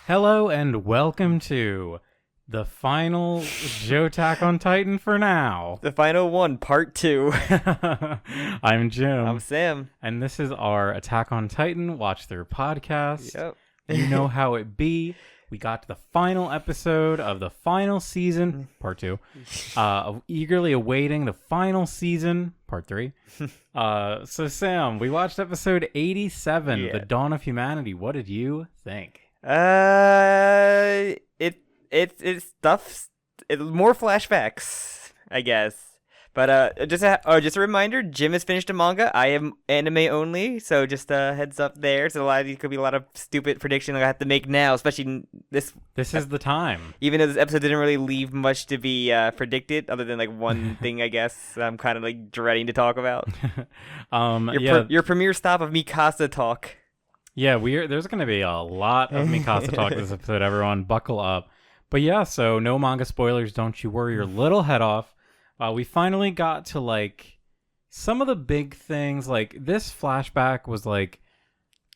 Hello and welcome to the final Jo-ttack on Titan for now. The final one, part 2. I'm Jim. I'm Sam. And this is our Attack on Titan watch through podcast. Yep. You know how it be. We got to the final episode of the final season, part 2. Eagerly awaiting the final season, part 3. So Sam, we watched episode 87, The Dawn of Humanity. What did you think? It's stuff. It's more flashbacks, I guess. But just a reminder: Jim has finished a manga. I am anime only, so just a heads up there. So could be a lot of stupid predictions I have to make now, especially this. This is the time. Even though this episode didn't really leave much to be predicted, other than like one thing, I guess I'm kind of like dreading to talk about. Your premiere stop of Mikasa talk. Yeah, there's going to be a lot of Mikasa talk this episode, everyone. Buckle up. But yeah, so no manga spoilers, don't you worry your little head off. We finally got to, like, some of the big things. Like, this flashback was, like,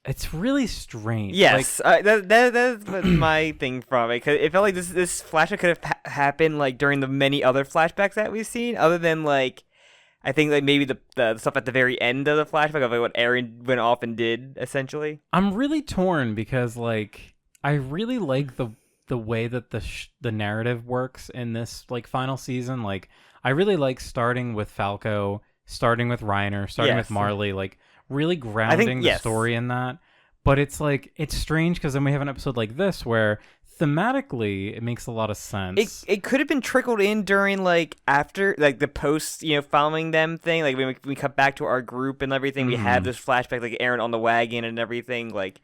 it's really strange. Yes, that's my thing from it. Because it felt like this flashback could have happened, like, during the many other flashbacks that we've seen, other than, like, I think like maybe the stuff at the very end of the flashback of like what Eren went off and did, essentially. I'm really torn because like I really like the way that the narrative works in this like final season. Like I really like starting with Falco, starting with Reiner, starting with Marley, like really grounding the story in that. But it's like it's strange because then we have an episode like this where thematically it makes a lot of sense. It could have been trickled in during like after like the post following them thing, like when we cut back to our group and everything. We had this flashback like Eren on the wagon and everything. Like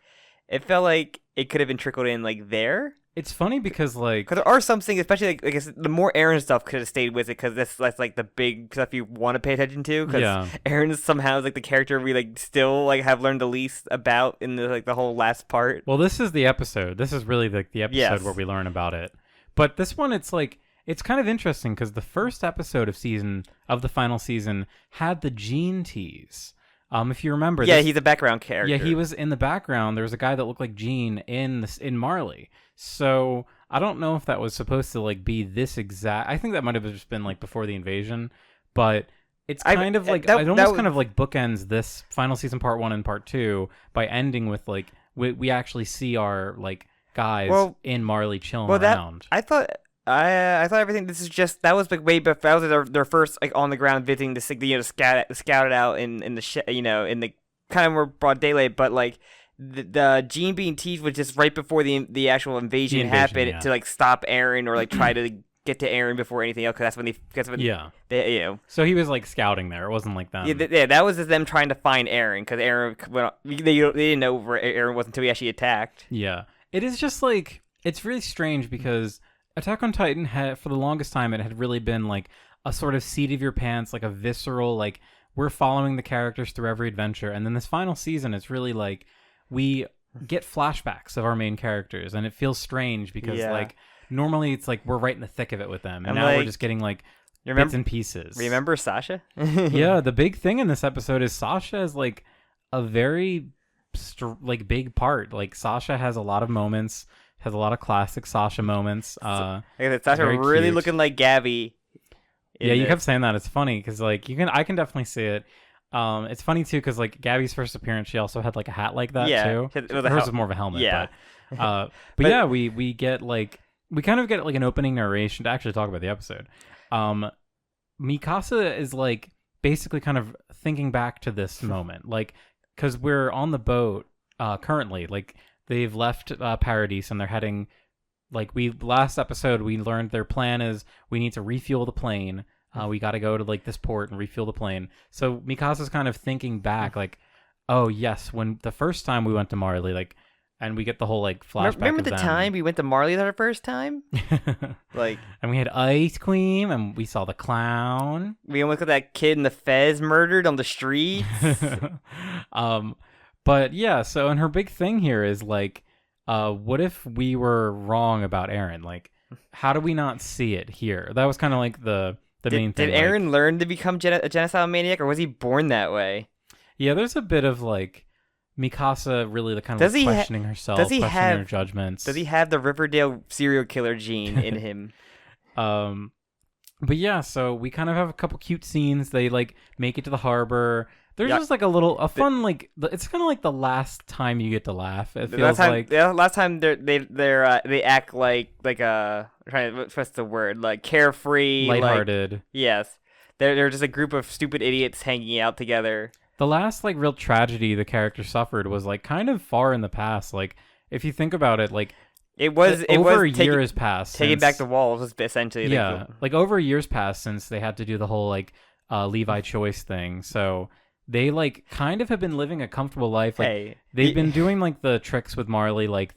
it felt like it could have been trickled in like there. It's funny because there are some things, especially like I guess the more Eren stuff could have stayed with it because that's like the big stuff you want to pay attention to. Because Eren somehow is like the character we like still like have learned the least about in the like the whole last part. Well, this is the episode. This is really like the episode where we learn about it. But this one, it's like it's kind of interesting because the first episode of the final season had the Gene tease. If you remember, he's a background character. Yeah, he was in the background. There was a guy that looked like Gene in Marley. So I don't know if that was supposed to like be this exact. I think that might have just been like before the invasion, but it's kind of like it almost kind of like bookends this final season part 1 and part 2 by ending with like we actually see our like guys in Marley chilling around. I thought everything. This is just that was like way before that was their first like on the ground visiting the scout it out in the in the kind of more broad daylight, but like. The Gene being teased was just right before the actual invasion happened to like stop Eren or like try to get to Eren before anything else. Because that's when they So he was like scouting there. It wasn't like that. Yeah, that was just them trying to find Eren because Eren they didn't know where Eren was until he actually attacked. Yeah, it is just like it's really strange because Attack on Titan had for the longest time it had really been like a sort of seat of your pants, like a visceral like we're following the characters through every adventure, and then this final season it's really like. We get flashbacks of our main characters, and it feels strange because, like, normally it's like we're right in the thick of it with them, and now we're just getting like bits and pieces. Remember Sasha? Yeah, the big thing in this episode is Sasha is like a very big part. Like Sasha has a lot of moments, has a lot of classic Sasha moments. Sasha really cute. Looking like Gabby. Yeah, you kept saying that. It's funny because like I can definitely see it. It's funny too because like Gabby's first appearance, she also had like a hat like that too. Hers was more of a helmet. Yeah, but yeah, we get like we kind of get like an opening narration to actually talk about the episode. Mikasa is like basically kind of thinking back to this moment, like because we're on the boat currently. Like they've left Paradise and they're heading. Like last episode we learned their plan is we need to refuel the plane. We got to go to like this port and refuel the plane. So Mikasa's kind of thinking back, like, oh yes, when the first time we went to Marley, like, and we get the whole like flashback. Remember the time we went to Marley the first time? Like, and we had ice cream and we saw the clown. We almost got that kid in the Fez murdered on the streets. But yeah, so and her big thing here is like, what if we were wrong about Eren? Like, how do we not see it here? That was kind of like the main thing. Did Eren learn to become a genocidal maniac, or was he born that way? Yeah, there's a bit of like Mikasa really the kind Does of he questioning herself, does he questioning her have- judgments. Does he have the Riverdale serial killer gene in him? Um, but yeah, so we kind of have a couple cute scenes. They like make it to the harbor. There's Yeah. just like a fun like it's kind of like the last time you get to laugh. It The feels like last time they act like what's the word, like carefree, lighthearted. Like, yes, they're just a group of stupid idiots hanging out together. The last like real tragedy the character suffered was like kind of far in the past. Like if you think about it, like It was over a year has passed. taking since, back the walls was essentially like over a year's passed since they had to do the whole like Levi choice thing. So they like kind of have been living a comfortable life. Like they've been doing like the tricks with Marley, like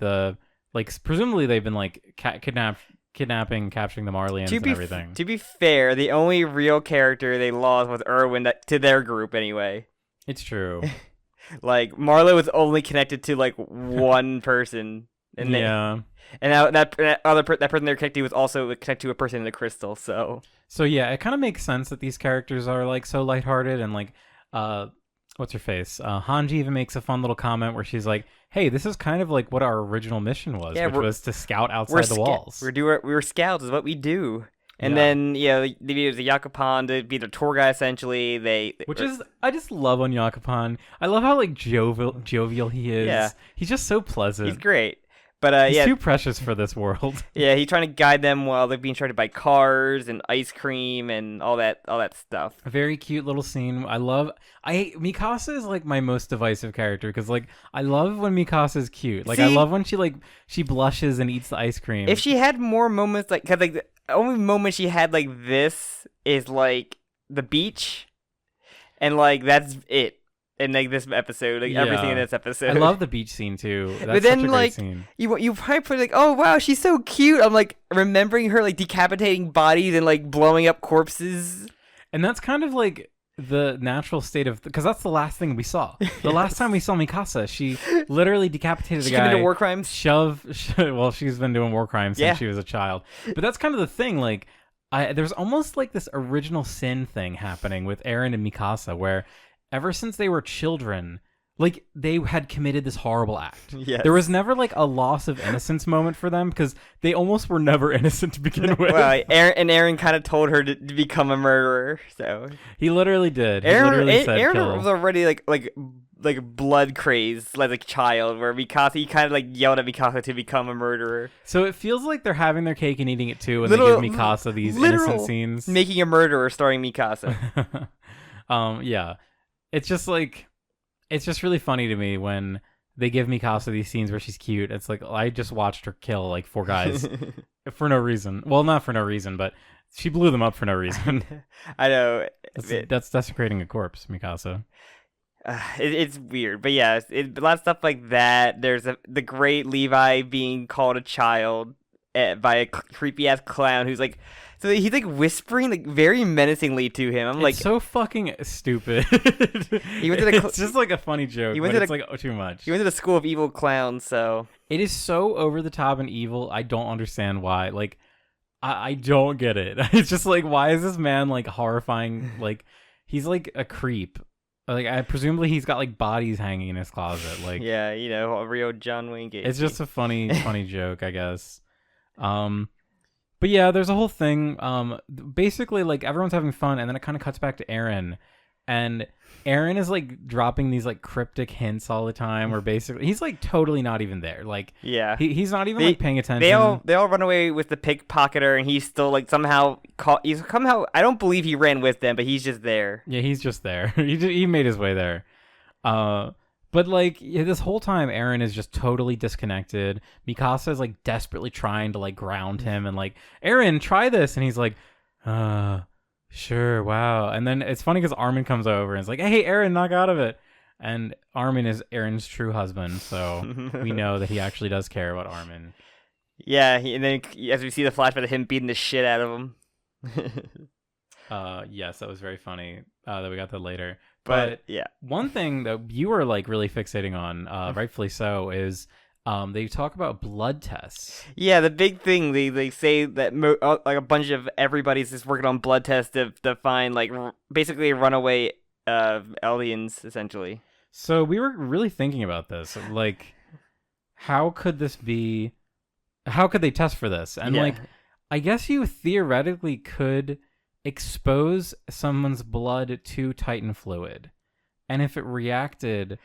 presumably they've been like kidnapping, capturing the Marleyans and everything. To be fair, the only real character they lost was Erwin to their group anyway. It's true. Like Marlo was only connected to like one person, and yeah, and that person they're connected to was also connected to a person in the crystal. So yeah, it kind of makes sense that these characters are like so lighthearted and like what's her face? Hanji even makes a fun little comment where she's like, "Hey, this is kind of like what our original mission was, which was to scout outside the walls. We were scouts, is what we do." And then they use the Yakupan to be the tour guide essentially. I just love on Yakupan. I love how like jovial he is. Yeah. He's just so pleasant. He's great. But he's too precious for this world. Yeah, he's trying to guide them while they're being tried to buy cars and ice cream and all that stuff. A very cute little scene. Mikasa is like my most divisive character because like I love when Mikasa is cute. Like I love when she blushes and eats the ice cream. If she had more moments cause like the only moment she had like this is like the beach, and like that's it. In like this episode, everything in this episode. I love the beach scene too. That's but then such a like great scene. you probably put like, oh wow, she's so cute. I'm like remembering her like decapitating bodies and like blowing up corpses. And that's kind of like the natural state of because that's the last thing we saw. The last time we saw Mikasa, she literally decapitated a guy. She committed war crimes. Well, she's been doing war crimes since she was a child. But that's kind of the thing. Like, there's almost like this original sin thing happening with Eren and Mikasa, where ever since they were children, like they had committed this horrible act. Yes. There was never like a loss of innocence moment for them because they almost were never innocent to begin with. Well, Eren kind of told her to become a murderer, so he literally did. Eren was already like blood crazed like a child, where he kind of like yelled at Mikasa to become a murderer. So it feels like they're having their cake and eating it too, and they give Mikasa these innocent scenes. Making a murderer starring Mikasa. Yeah. It's just really funny to me when they give Mikasa these scenes where she's cute. It's like I just watched her kill like 4 guys for no reason. Well, not for no reason, but she blew them up for no reason. I know. That's desecrating a corpse, Mikasa. It's weird, but yeah, a lot of stuff like that. There's the great Levi being called a child by a creepy ass clown who's like. So he's like whispering like very menacingly to him. I'm like, so fucking stupid. It's just like a funny joke. It's like too much. He went to the school of evil clowns, so it is so over the top and evil. I don't understand why. Like, I don't get it. It's just like, why is this man like horrifying? Like, he's like a creep. Like, presumably he's got like bodies hanging in his closet. Like, yeah, a real John Wayne Gacy. It's just a funny joke, I guess. But yeah, there's a whole thing. Basically, like everyone's having fun, and then it kind of cuts back to Eren, and Eren is like dropping these like cryptic hints all the time. Where basically he's like totally not even there. Like he's not even like paying attention. They all run away with the pickpocketer, and he's still like somehow I don't believe he ran with them, but he's just there. Yeah, he's just there. he made his way there. But like this whole time, Eren is just totally disconnected. Mikasa is like desperately trying to like ground him and like, Eren, try this, and he's like, sure, wow. And then it's funny because Armin comes over and is like, hey, Eren, knock out of it. And Armin is Eren's true husband, so we know that he actually does care about Armin. Yeah, and then as we see the flashback of him beating the shit out of him. Yes, that was very funny. That we got that later. But yeah, one thing that you were like really fixating on, rightfully so, is they talk about blood tests. Yeah, the big thing they say that like a bunch of everybody's just working on blood tests to find like basically runaway aliens essentially. So we were really thinking about this. Like, how could this be? How could they test for this? And Yeah. like, I guess you theoretically could expose someone's blood to Titan fluid. And if it reacted,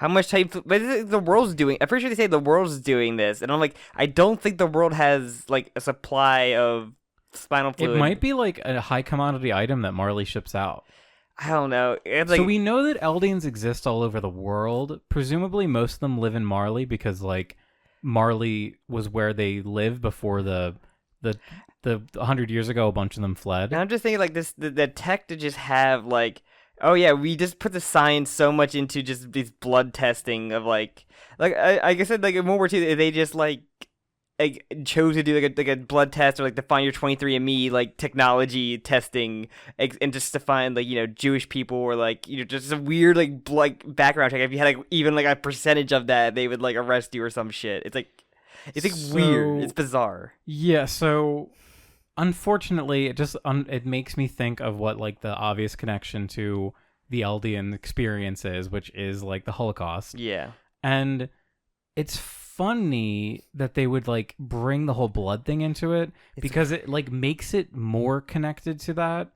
How much type? But the world's doing. I'm pretty sure they say the world's doing this, and I'm like, I don't think the world has like a supply of spinal it fluid. might be like a high commodity item that Marley ships out. I don't know. It's like So we know that Eldians exist all over the world. Presumably, most of them live in Marley because, like, Marley was where they lived before the 100 years ago. A bunch of them fled. and I'm just thinking like this, the tech to just have like, oh yeah, we just put the science so much into just these blood testing of like I said like in World War II they just like chose to do like a blood test or like to find your 23andMe like technology testing and just to find like Jewish people or like just a weird like background check. If you had like even like a percentage of that, they would like arrest you or some shit. It's like weird. It's bizarre. Yeah. So unfortunately, it makes me think of what like the obvious connection to the Eldian experience is, which is like the Holocaust. Yeah. And it's funny that they would like bring the whole blood thing into it because it like makes it more connected to that.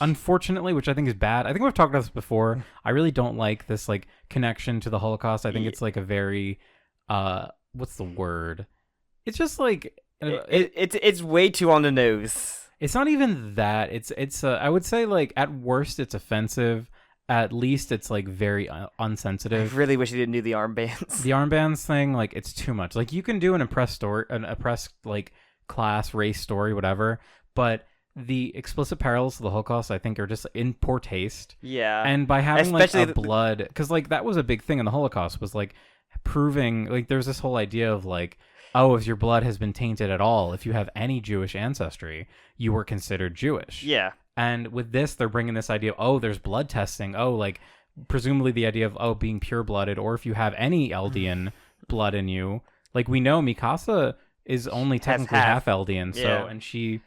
Unfortunately, which I think is bad. I think we've talked about this before. I really don't like this like connection to the Holocaust. I think it's like a very what's the word? It's just like it's way too on the nose. It's not even that. It's I would say like at worst it's offensive. At least it's like very unsensitive. I really wish they didn't do the armbands. The armbands thing, like it's too much. Like you can do an oppressed like class, race story, whatever. But the explicit parallels to the Holocaust, I think, are just in poor taste. Yeah. And by having especially like a blood, because like that was a big thing in the Holocaust, was like proving like there's this whole idea of like, oh, if your blood has been tainted at all, if you have any Jewish ancestry, you were considered Jewish. Yeah. And with this, they're bringing this idea of, oh, there's blood testing. Oh, like, presumably the idea of, oh, being pure-blooded, or if you have any Eldian blood in you. Like, we know Mikasa is only technically half Eldian, so, and she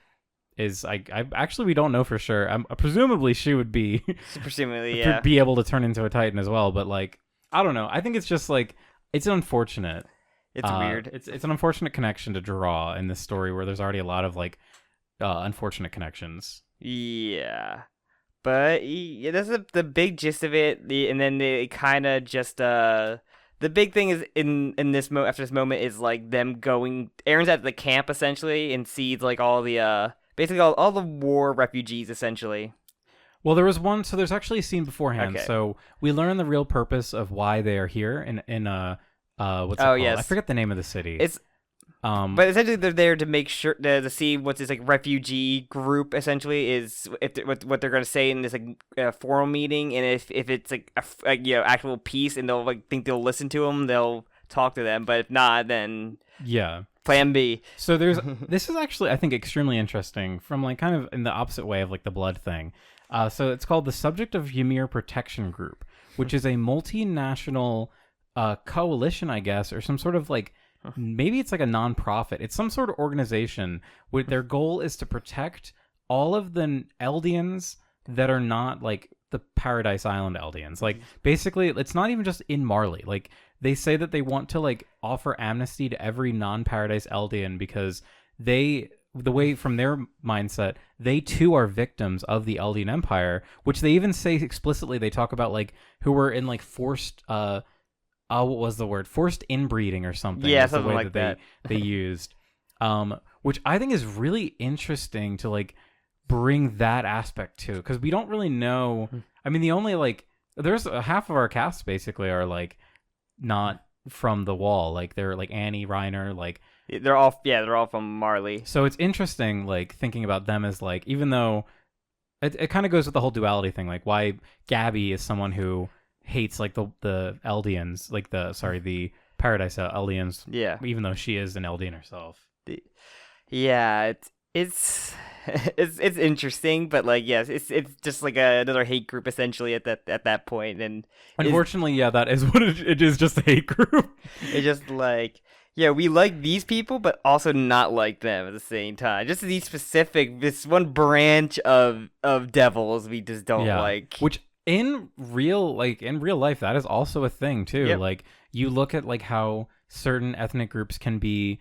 is, I actually, we don't know for sure. Presumably, she would be, presumably, be able to turn into a Titan as well, but, like, I don't know. I think it's just, like, it's unfortunate. It's weird. It's an unfortunate connection to draw in this story where there's already a lot of, like, unfortunate connections. Yeah, but that's the big gist of it. And then they kind of just the big thing is in this after this moment is like them going. Aaron's at the camp essentially and sees like all the basically all the war refugees essentially. Well, there was one. So there's actually a scene beforehand. Okay. So we learn the real purpose of why they are here in what's it called? Yes. I forget the name of the city. It's but essentially they're there to make sure to see what this like refugee group essentially is what they're going to say in this like forum meeting, and if it's like actual peace and they'll like think they'll listen to them, they'll talk to them, but if not, then plan B. So there's this is actually I think extremely interesting from like kind of in the opposite way of like the blood thing. So it's called the Subject of Ymir Protection Group, which is a multinational coalition, I guess, or some sort of like. Maybe it's like a non-profit. It's some sort of organization where their goal is to protect all of the Eldians that are not like the Paradise Island Eldians. Like basically, it's not even just in Marley. Like they say that they want to like offer amnesty to every non-Paradise Eldian because the way from their mindset, they too are victims of the Eldian Empire, which they even say explicitly. They talk about like who were in like forced what was the word? Forced inbreeding or something. Yeah, something like that. They used, which I think is really interesting to like bring that aspect to, because we don't really know. I mean, the only like there's half of our cast basically are like not from the wall. Like they're like Annie, Reiner, like they're all from Marley. So it's interesting like thinking about them as like, even though it kind of goes with the whole duality thing, like why Gabby is someone who hates like the Eldians, like the Paradise Eldians. Yeah. Even though she is an Eldian herself. Yeah, it's interesting, but like yes, it's just like another hate group essentially at that point, and unfortunately, that is what it is, just a hate group. It's just like we like these people, but also not like them at the same time. Just this one branch of devils we just don't like. Which in real life, that is also a thing too. Yep. Like you look at like how certain ethnic groups can be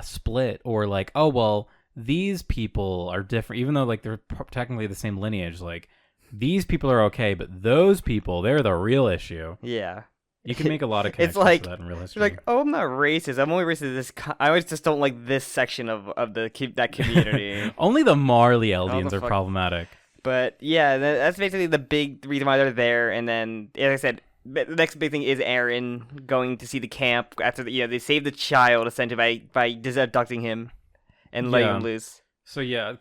split, or like, oh well, these people are different, even though like they're technically the same lineage. Like these people are okay, but those people, they're the real issue. Yeah. You can make a lot of connections It's like to that in real history. you're like, oh, I'm not racist. I'm only racist to this. I always just don't like this section of that community. Only the Marley Eldians the are fuck- problematic. But yeah, that's basically the big reason why they're there. And then, as I said, the next big thing is Aaron going to see the camp after they save the child essentially by just abducting him and letting him loose. So yeah,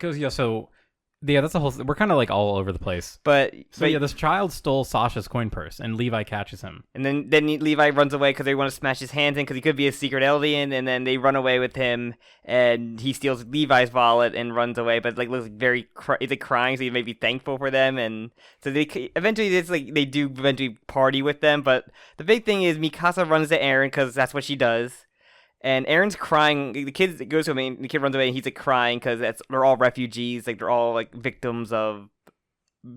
that's the whole. We're kind of like all over the place. But This child stole Sasha's coin purse, and Levi catches him. And then Levi runs away because they want to smash his hands in because he could be a secret Eldian. And then they run away with him, and he steals Levi's wallet and runs away. But like looks very he's like crying, so he may be thankful for them. And so they eventually they do eventually party with them. But the big thing is Mikasa runs to Eren because that's what she does. And Aaron's crying. The kid goes to him, and the kid runs away, and he's like crying because they're all refugees. Like they're all like victims of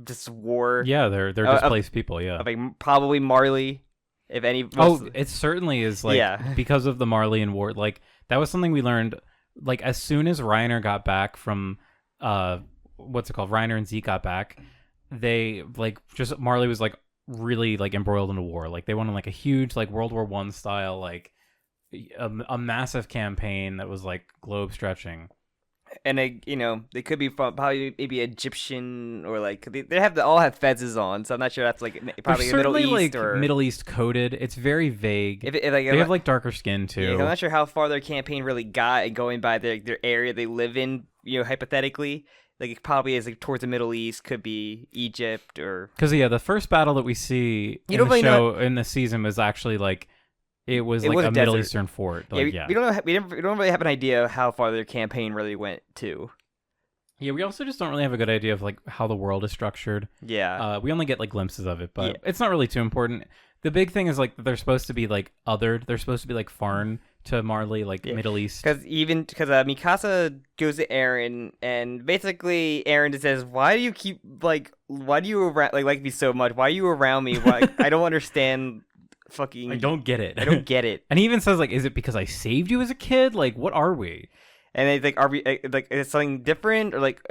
just war. Yeah, they're displaced people. Yeah, Like probably Marley, if any. It certainly is. Like because of the Marley and war. Like that was something we learned. Like as soon as Reiner got back from, what's it called? Reiner and Zeke got back. They like just Marley was like really like embroiled in a war. Like they went on like a huge like World War I style like. A massive campaign that was like globe stretching, and they could be probably maybe Egyptian or like they all have fezzes on, so I'm not sure that's like probably Middle East like or Middle East coded. It's very vague. They have like darker skin too. Yeah, I'm not sure how far their campaign really got, and going by their area they live in, hypothetically. Like it probably is like towards the Middle East, could be Egypt or because the first battle that we see in the show in the season was actually like. It was like a Middle Eastern fort. Like, we don't know. We don't really have an idea of how far their campaign really went to. Yeah, we also just don't really have a good idea of like how the world is structured. Yeah. We only get like glimpses of it, but it's not really too important. The big thing is like they're supposed to be like othered. They're supposed to be like foreign to Marley, like Middle East. Because Mikasa goes to Eren, and basically Eren just says, "Why do you like me so much? Why are you around me? Why I don't understand." I don't get it. I don't get it. And he even says like, "Is it because I saved you as a kid? Like, what are we?" And they like, "Are we like is it something different, or like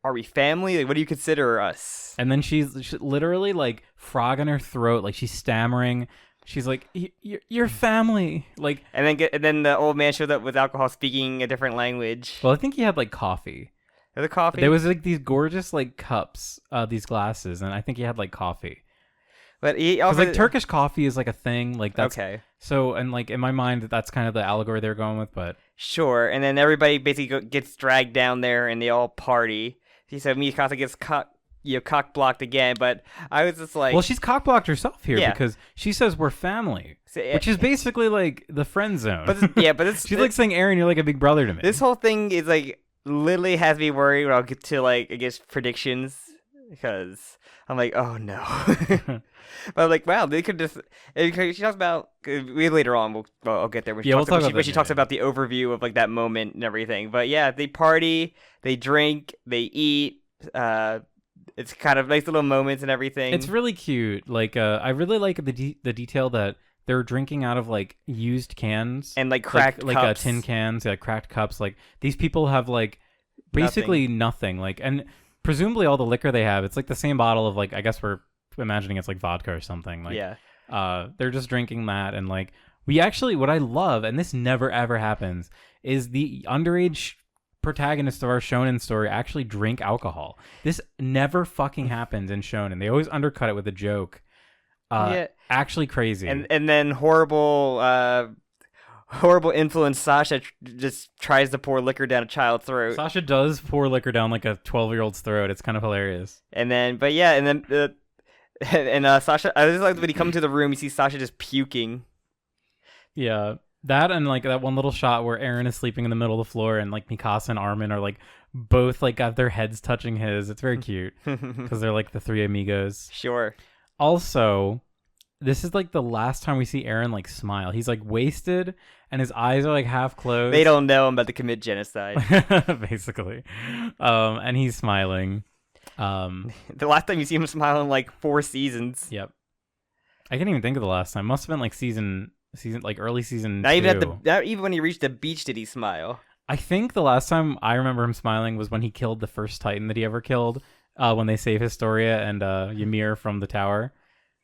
are we family? Like, what do you consider us?" And then she's literally like frog in her throat, like she's stammering. She's like, "You're family." Like, and then the old man showed up with alcohol, speaking a different language. Well, I think he had like coffee. The coffee. There was like these gorgeous like cups, these glasses, and I think he had like coffee. But he also like Turkish coffee is like a thing, like that's okay. So and like in my mind, that's kind of the allegory they're going with, but sure. And then everybody basically gets dragged down there, and they all party. He said Mikasa gets cock blocked again, but I was just like, well, she's cock blocked herself here because she says we're family, which is basically like the friend zone. But it's she's like saying, Aaron, you're like a big brother to me. This whole thing is like literally has me worried when I'll get to like I guess predictions because I'm like, oh no. But I'm like, wow, they could just. She talks about later on. I'll get there when she talks about the overview of like that moment and everything. But yeah, they party, they drink, they eat. It's kind of nice little moments and everything. It's really cute. Like, I really like the detail that they're drinking out of like used cans and like cracked cups. Like tin cans, cracked cups. Like these people have like basically nothing. Like, and presumably all the liquor they have, it's like the same bottle of like I guess we're imagining it's like vodka or something. Like, they're just drinking that, and like we actually, what I love, and this never ever happens, is the underage protagonists of our shonen story actually drink alcohol. This never fucking happens in shonen. They always undercut it with a joke. Actually crazy. And then horrible influence Sasha just tries to pour liquor down a child's throat. Sasha does pour liquor down like a 12-year-old's throat. It's kind of hilarious. And then Sasha, I just like when he comes to the room, you see Sasha just puking. Yeah, that and like that one little shot where Eren is sleeping in the middle of the floor, and like Mikasa and Armin are like both like got their heads touching his. It's very cute because they're like the three amigos. Sure. Also, this is like the last time we see Eren like smile. He's like wasted, and his eyes are like half closed. They don't know I'm about to commit genocide, basically. And he's smiling. The last time you see him smile in like 4 seasons. Yep. I can't even think of the last time. Must have been like season like early season Not 2. even not even when he reached the beach did he smile. I think the last time I remember him smiling was when he killed the first Titan that he ever killed. When they save Historia and Ymir from the tower,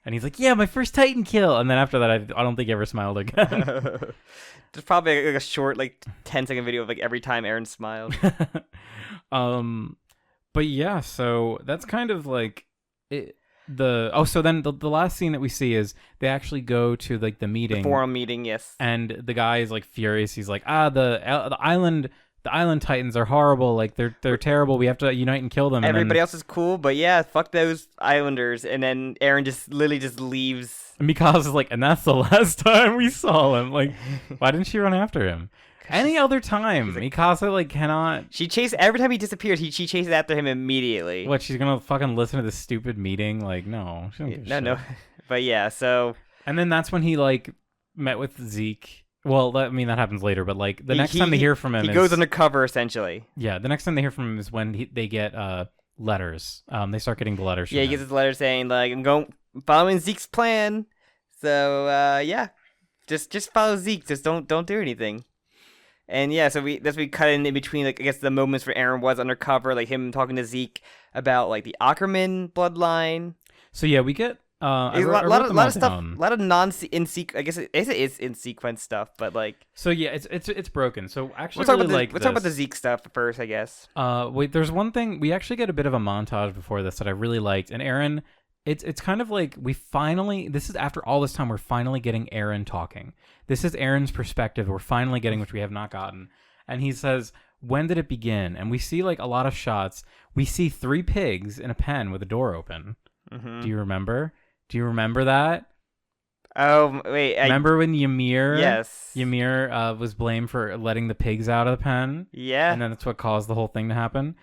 and he's like, "Yeah, my first Titan kill." And then after that, I don't think he ever smiled again. There's probably like a short, like 10-second video of like every time Eren smiled. But yeah, so that's kind of like it. So then the last scene that we see is they actually go to like the meeting, The forum meeting, yes. and the guy is like furious. He's like, the island Titans are horrible. Like they're terrible. We have to unite and kill them. Everybody else is cool, but yeah, fuck those islanders. And then Eren just literally just leaves. And Mikasa is like, and that's the last time we saw him. Like, why didn't she run after him? Any other time, Mikasa like cannot. She chases every time he disappears. She chases after him immediately. What? She's gonna fucking listen to this stupid meeting? Like, no, she don't give a shit. No. But yeah, so. And then that's when he like met with Zeke. Well, that happens later. But like the next time they hear from him, he goes undercover essentially. Yeah, the next time they hear from him is when they get letters. They start getting the letters. Yeah, he gets his letter saying like, I'm following Zeke's plan. So yeah, just follow Zeke. Just don't do anything. And yeah, so we cut in between, like, I guess the moments where Eren was undercover, like him talking to Zeke about like the Ackerman bloodline. So yeah, we get a lot of stuff, a lot of I guess it is in sequence stuff, but like. So yeah, it's broken. So actually, let's talk about the Zeke stuff first, I guess. Wait, there's one thing we actually get a bit of a montage before this that I really liked, and Eren. It's kind of like this is after all this time, we're finally getting Eren talking. This is Eren's perspective we're finally getting, which we have not gotten. And he says, when did it begin? And we see like a lot of shots. We see 3 pigs in a pen with a door open. Mm-hmm. Do you remember? Do you remember that? Oh, wait. Remember when Ymir? Yes. Ymir was blamed for letting the pigs out of the pen? Yeah. And then that's what caused the whole thing to happen.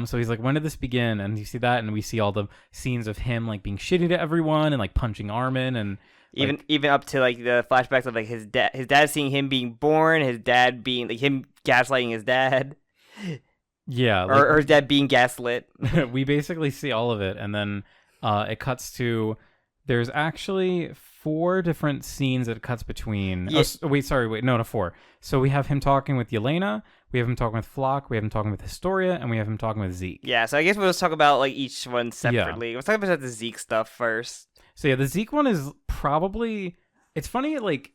So he's like, when did this begin? And you see that, and we see all the scenes of him like being shitty to everyone and like punching Armin, and even up to like the flashbacks of like his dad seeing him being born, his dad being like him gaslighting his dad. Yeah, or his dad being gaslit. We basically see all of it, and then it cuts to there's actually 4 different scenes that it cuts between. Yeah. No, 4. So we have him talking with Yelena. We have him talking with Flock, we have him talking with Historia, and we have him talking with Zeke. Yeah, so I guess we'll just talk about like each one separately. Yeah. Let's talk about the Zeke stuff first. So yeah, the Zeke one is probably... It's funny, like,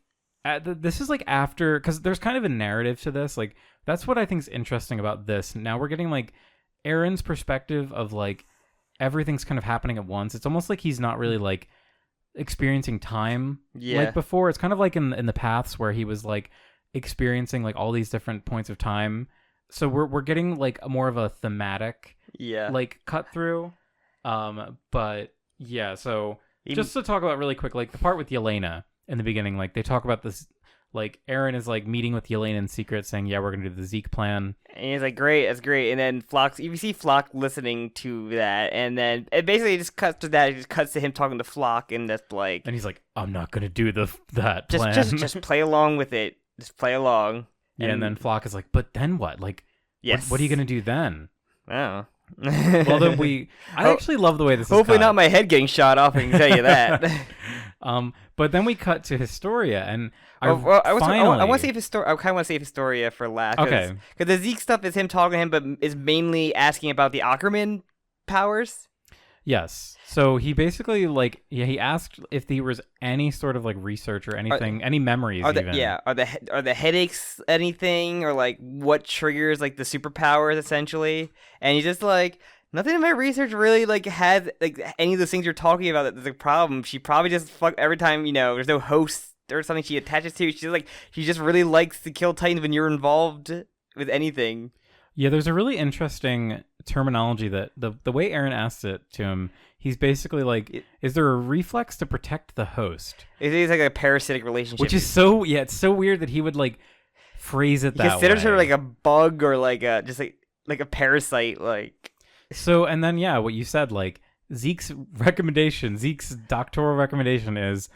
this is like after... Because there's kind of a narrative to this. Like, that's what I think is interesting about this. Now we're getting like Eren's perspective of like everything's kind of happening at once. It's almost like he's not really like experiencing time like before. It's kind of like in the paths where he was like experiencing like all these different points of time. So we're getting like more of a thematic like cut through. But yeah, so just to talk about really quick, like the part with Yelena in the beginning, like they talk about this, like Eren is like meeting with Yelena in secret saying, yeah, we're gonna do the Zeke plan. And he's like, great, that's great. And then Flock, you see Flock listening to that, and then it basically just cuts to that. It just cuts to him talking to Flock, and that's like, and he's like, I'm not gonna do that plan. Just play along with it. Just play along. Yeah, and then Flock is like, but then what? Like, what are you gonna do then? Oh. Well, then I actually love the way this is hopefully cut. not my head getting shot off, I can tell you that. But then we cut to Historia, and I want to save Historia. I kind of want to save Historia for last. Okay. Because the Zeke stuff is him talking to him, but is mainly asking about the Ackerman powers. Yes. So he basically he asked if there was any sort of like research or anything, any memories are the headaches anything, or like what triggers like the superpowers essentially? And he's just like, nothing in my research really like has like any of those things you're talking about. That's a problem. She probably just every time there's no host or something she attaches to. She just really likes to kill Titans when you're involved with anything. Yeah, there's a really interesting terminology that the way Eren asked it to him, he's basically like, is there a reflex to protect the host? It is like a parasitic relationship. Which is it's so weird that he would like phrase it that way. He considers her like a bug or like a just like a parasite, like. So, and then what you said, like Zeke's doctoral recommendation is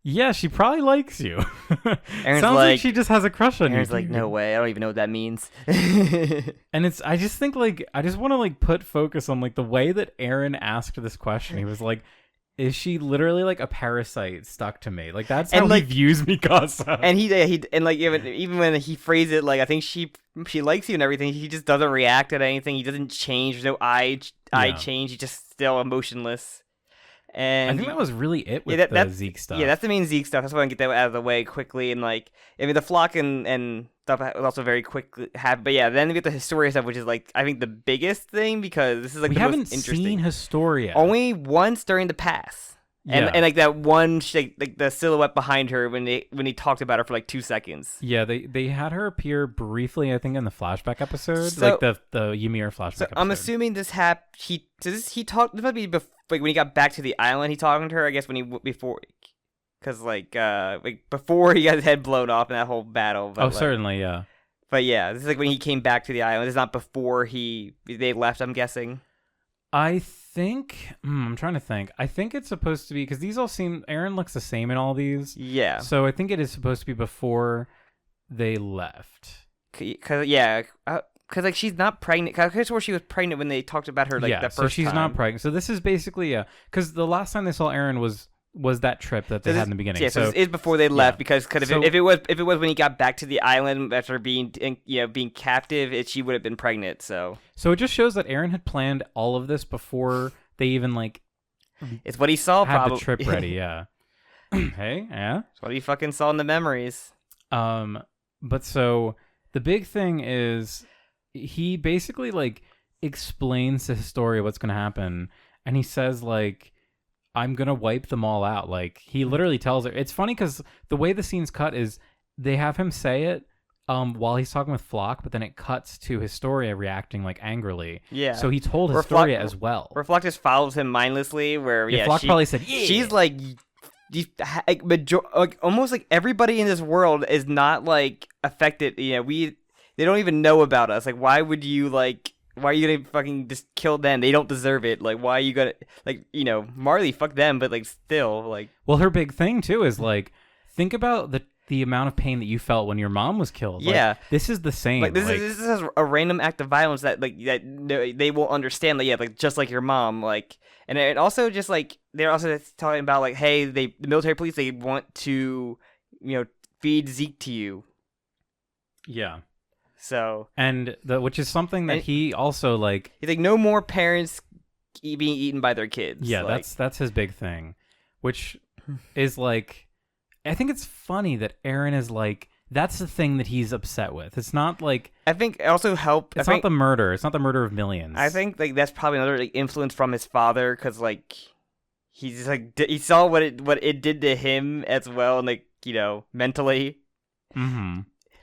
Yeah, she probably likes you. Aaron's Sounds like she just has a crush on Aaron's you. like, no way. I don't even know what that means. And I just think like I just want to like put focus on like the way that Aaron asked this question. He was like, is she literally like a parasite stuck to me? Like that's how like, he views Mikasa. And he and like even when he phrased it like I think she likes you and everything, he just doesn't react to anything. He doesn't change. There's no eye change. He's just still emotionless. And I think that was really it with the Zeke stuff. Yeah, that's the main Zeke stuff. That's why I want to get that out of the way quickly. And like, I mean, the flock and stuff was also very quickly happen. But yeah, then we get the Historia stuff, which is like I think the biggest thing because this is like we the haven't most interesting. seen Historia Only once during the pass. And like that one like the silhouette behind her when he talked about her for like 2 seconds. Yeah, they had her appear briefly, I think, in the flashback episode, so, like the Ymir flashback episode. I'm assuming this happened. He talked. This might be like when he got back to the island. He talking to her. I guess because like before he got his head blown off in that whole battle. But, certainly, yeah. But yeah, this is like when he came back to the island. It's not before they left. I'm guessing. I think I'm trying to think. I think it's supposed to be because these all seem Aaron looks the same in all these. Yeah. So I think it is supposed to be before they left. Because like she's not pregnant. Cause I could swear she was pregnant when they talked about her the first time. So she's not pregnant. So this is basically because the last time they saw Aaron was that trip that they had in the beginning. Yeah, so it's before they left because if it was when he got back to the island after being captive, she would have been pregnant. So it just shows that Aaron had planned all of this before they even like. It's what he saw. Had the trip ready. Yeah. Hey, yeah. It's what he fucking saw in the memories. But so the big thing is he basically like explains to Historia what's gonna happen, and he says like, I'm gonna wipe them all out. Like he literally tells her. It's funny because the way the scene's cut is they have him say it while he's talking with Flock, but then it cuts to Historia reacting like angrly. Yeah. So he told Historia as well. Where Flock just follows him mindlessly. Where Flock probably said, yeah. She's like almost like everybody in this world is not like affected. They don't even know about us. Like why are you gonna fucking just kill them? They don't deserve it. Like, why are you gonna, Marley, fuck them, but, like, still, like... Well, her big thing, too, is, like, think about the amount of pain that you felt when your mom was killed. Yeah. Like, this is the same. Like, this is a random act of violence that they won't understand. Like, yeah, like, just like your mom, like... And it also just, like, they're also talking about, like, hey, the military police, they want to, feed Zeke to you. Yeah. So and which is something that he also like. He's like, no more parents being eaten by their kids. Yeah, that's his big thing, which is like, I think it's funny that Aaron is like, that's the thing that he's upset with. It's not like I think it also helped. It's not the murder. It's not the murder of millions. I think like that's probably another like, influence from his father because like he's like he saw what it did to him as well, and like mentally. Mm-hmm.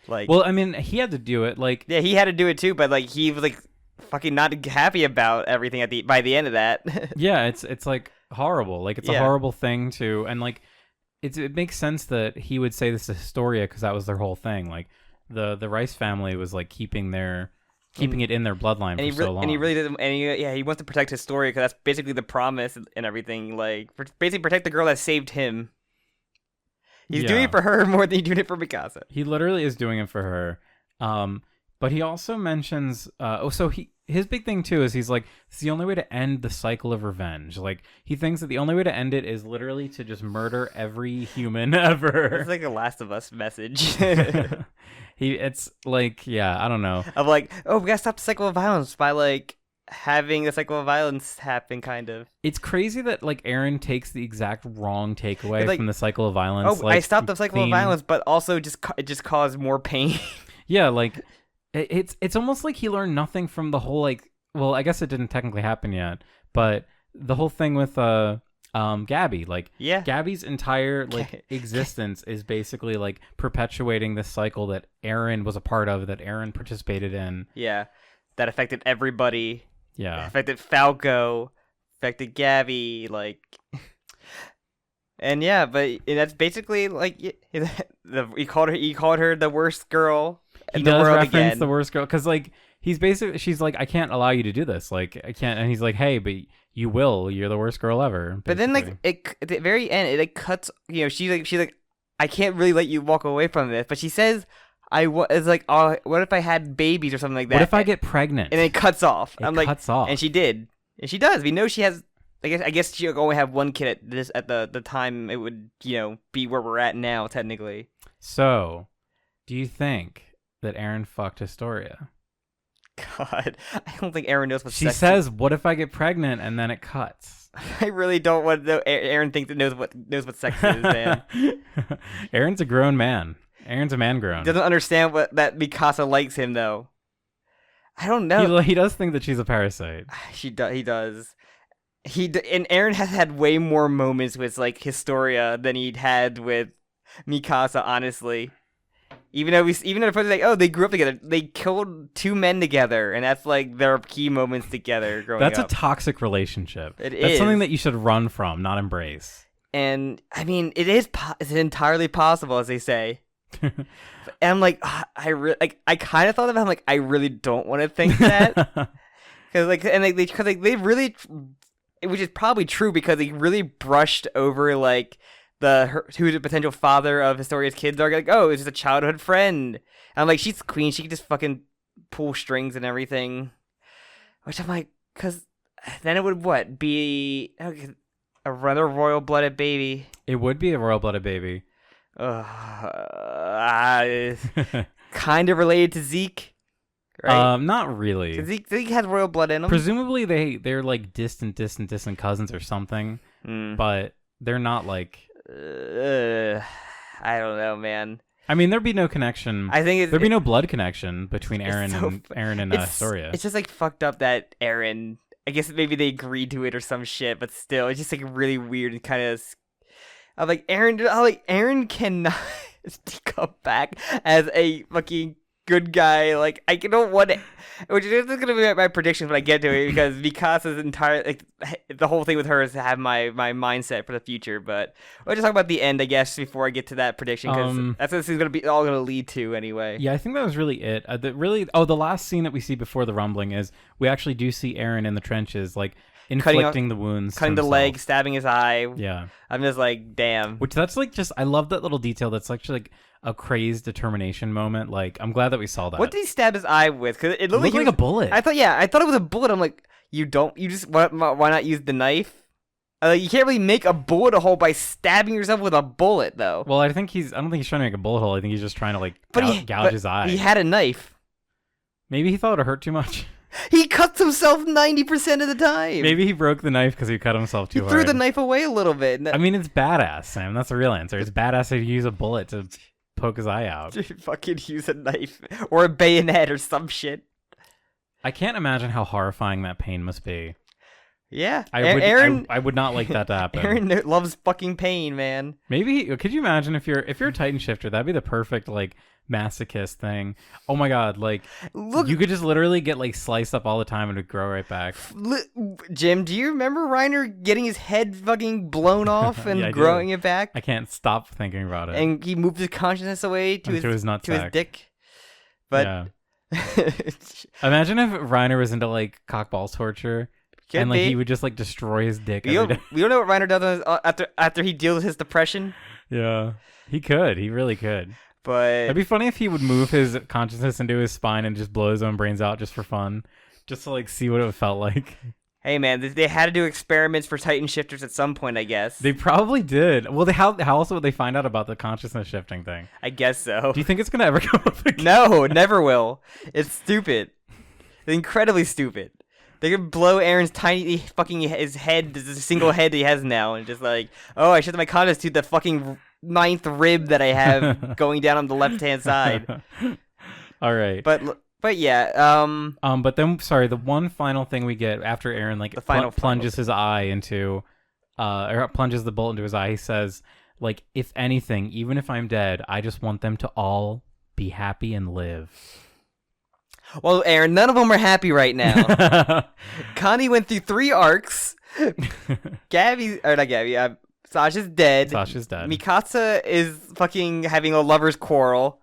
Like, well, I mean, he had to do it. Like, yeah, he had to do it too, but like he was like fucking not happy about everything by the end of that. Yeah, it's like horrible. Like it's a horrible thing to, and like it makes sense that he would say this to Historia because that was their whole thing. Like the Rice family was like keeping it in their bloodline for so long. And he really did. And he wants to protect Historia because that's basically the promise and everything. Like basically protect the girl that saved him. He's doing it for her more than he's doing it for Mikasa. He literally is doing it for her. But he also mentions, his big thing too is he's like, it's the only way to end the cycle of revenge. Like he thinks that the only way to end it is literally to just murder every human ever. It's like a Last of Us message. It's like, yeah, I don't know. Of like, oh, we gotta stop the cycle of violence by like having the cycle of violence happen, kind of. It's crazy that like Aaron takes the exact wrong takeaway from the cycle of violence. Oh, I stopped the cycle of violence, but also it just caused more pain. Yeah, like it's almost like he learned nothing from the whole like. Well, I guess it didn't technically happen yet, but the whole thing with Gabby, like Gabby's entire like existence is basically like perpetuating this cycle that Aaron was a part of, that Aaron participated in. Yeah, that affected everybody. Yeah, affected Falco, affected Gabby, like, and yeah, but that's basically like he called her the worst girl in the world again. He does reference the worst girl because like she's like, I can't allow you to do this, like I can't, and he's like, hey, but you will. You're the worst girl ever. But then basically. at the very end, it like cuts. You know, she's like, I can't really let you walk away from this. But she says, it's like, oh, what if I had babies or something like that? What if I get pregnant? And then it cuts off. It cuts off. And she did, and she does. We know she has. I guess she'll only have one kid at the time it would be where we're at now technically. So, do you think that Aaron fucked Historia? God, I don't think Aaron knows what she sex says. is. What if I get pregnant? And then it cuts. I really don't want to know. Aaron thinks that knows what sex is, man. Aaron's a grown man. Aaron's a man grown. Doesn't understand that Mikasa likes him though. I don't know. He does think that she's a parasite. He does. And Aaron has had way more moments with like Historia than he'd had with Mikasa, honestly. Even though it's like, oh, they grew up together. They killed 2 men together, and that's like their key moments together growing up. That's a toxic relationship. That's is something that you should run from, not embrace. And I mean, it's entirely possible, as they say. And I'm like, I kind of thought of it. I'm like, I really don't want to think that, because they really, which is probably true because they really brushed over like who's the potential father of Historia's kids are, like, oh, it's just a childhood friend. And I'm like, she's the queen. She can just fucking pull strings and everything. Which I'm like, because then it would be another royal-blooded baby. It would be a royal-blooded baby. Kind of related to Zeke, right? Not really. Zeke has royal blood in him. Presumably they're like distant cousins or something, but they're not like. I don't know, man. I mean, there'd be no connection. I think there'd be no blood connection between Aaron and Historia. It's just like fucked up that Aaron. I guess maybe they agreed to it or some shit, but still, it's just like really weird and kind of. I'm like, Aaron cannot come back as a fucking good guy. Like, I don't want it. Which is going to be my predictions when I get to it, because Mikasa's entire, like, the whole thing with her is to have my mindset for the future. But we'll just talk about the end, I guess, before I get to that prediction, because that's what this is going to be all going to lead to anyway. Yeah, I think that was really it. The last scene that we see before the rumbling is we actually do see Aaron in the trenches, like, inflicting the wounds, cutting the leg, stabbing his eye. Yeah, I'm just like, damn. Which that's like I love that little detail. That's actually like a crazed determination moment. Like, I'm glad that we saw that. What did he stab his eye with? Because it looked like a bullet. I thought it was a bullet. I'm like, you just why not use the knife? You can't really make a bullet hole by stabbing yourself with a bullet, though. Well, I don't think he's trying to make a bullet hole. I think he's just trying to like gouge his eye. He had a knife. Maybe he thought it would hurt too much. He cuts himself 90% of the time. Maybe he broke the knife because he cut himself too hard. He threw the knife away a little bit. I mean, it's badass, Sam. That's the real answer. It's badass to use a bullet to poke his eye out. Dude, fucking use a knife or a bayonet or some shit. I can't imagine how horrifying that pain must be. Yeah, I would not like that to happen. Aaron loves fucking pain, man. Maybe could you imagine if you're a Titan shifter? That'd be the perfect like masochist thing. Oh my god, like look, you could just literally get like sliced up all the time and it would grow right back. Jim, do you remember Reiner getting his head fucking blown off and yeah, growing it back? I can't stop thinking about it. And he moved his consciousness away to his nutsack. To his dick. But yeah. Imagine if Reiner was into like cockballs torture. And like he would just like destroy his dick every day. We don't know what Reiner does after he deals with his depression. Yeah, he could. He really could. But it'd be funny if he would move his consciousness into his spine and just blow his own brains out just for fun, just to like see what it felt like. Hey man, they had to do experiments for Titan shifters at some point, I guess. They probably did. Well, how else would they find out about the consciousness shifting thing? I guess so. Do you think it's gonna ever come up again? No, it never will. It's stupid. It's incredibly stupid. They could blow Aaron's tiny fucking his head, this single head that he has now, and just like, oh, I shifted my consciousness to the fucking 9th rib that I have going down on the left-hand side. All right. But yeah. But then, sorry, the one final thing we get after Aaron like plunges his eye into, or plunges the bullet into his eye, he says, like, if anything, even if I'm dead, I just want them to all be happy and live. Well, Aaron, none of them are happy right now. Connie went through 3 arcs. Sasha's dead. Mikasa is fucking having a lover's quarrel.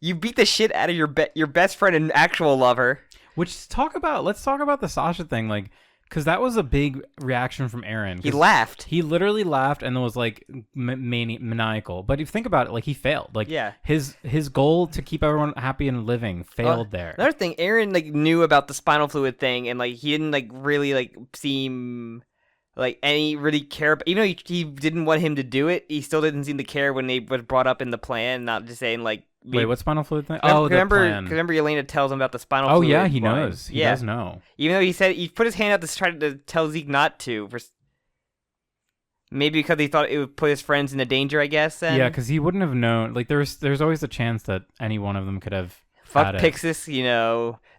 You beat the shit out of your best friend and actual lover. Let's talk about the Sasha thing. Like, because that was a big reaction from Eren. He laughed. He literally laughed and was like maniacal. But if you think about it, like he failed. Like his goal to keep everyone happy and living failed there. Another thing, Eren like knew about the spinal fluid thing, and like he didn't like really like seem like any really care. Even though he didn't want him to do it, he still didn't seem to care when they was brought up in the plan. Not just saying like. Wait, what spinal fluid thing? Remember, the plan. Remember, Elena tells him about the spinal fluid. fluid. Oh yeah, he knows. He does know. Even though he said he put his hand out to try to tell Zeke not to. Maybe because he thought it would put his friends into danger. I guess. Then. Yeah, because he wouldn't have known. Like there's always a chance that any one of them could have. Fuck Pixis,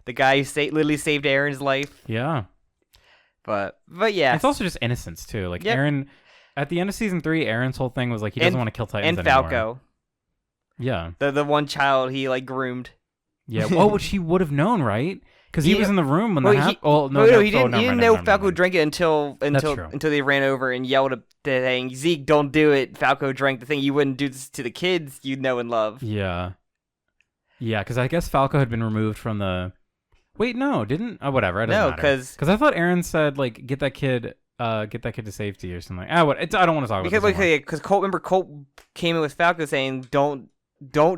the guy who literally saved Eren's life. Yeah. But yeah. It's also just innocence too. Like Eren, at the end of season 3, Eren's whole thing was like he doesn't want to kill Titans anymore. And Falco. Yeah. The one child he like groomed. Yeah. Which he would have known, right? Because he was in the room when he didn't know Falco drank it until they ran over and yelled at the thing, Zeke, don't do it. Falco drank the thing. You wouldn't do this to the kids you know and love. Yeah. Yeah, because I guess Falco had been removed from the. Wait, no, didn't? Oh, whatever. It doesn't matter. Because I thought Eren said like get that kid to safety or something. I don't want to talk about this because Colt came in with Falco saying don't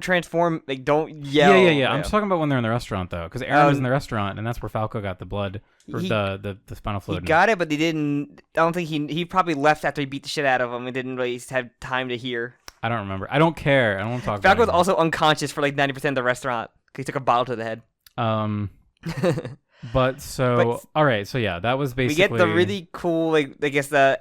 transform, like don't yell. Yeah. I'm just talking about when they're in the restaurant though, because Eren was in the restaurant and that's where Falco got the blood or the spinal fluid. He got it, but they didn't. I don't think he probably left after he beat the shit out of him and didn't really have time to hear. I don't remember. I don't care. I don't want to talk about it. Falco was also unconscious for like 90% of the restaurant because he took a bottle to the head. But all right. So yeah, that was basically. We get the really cool, like I guess the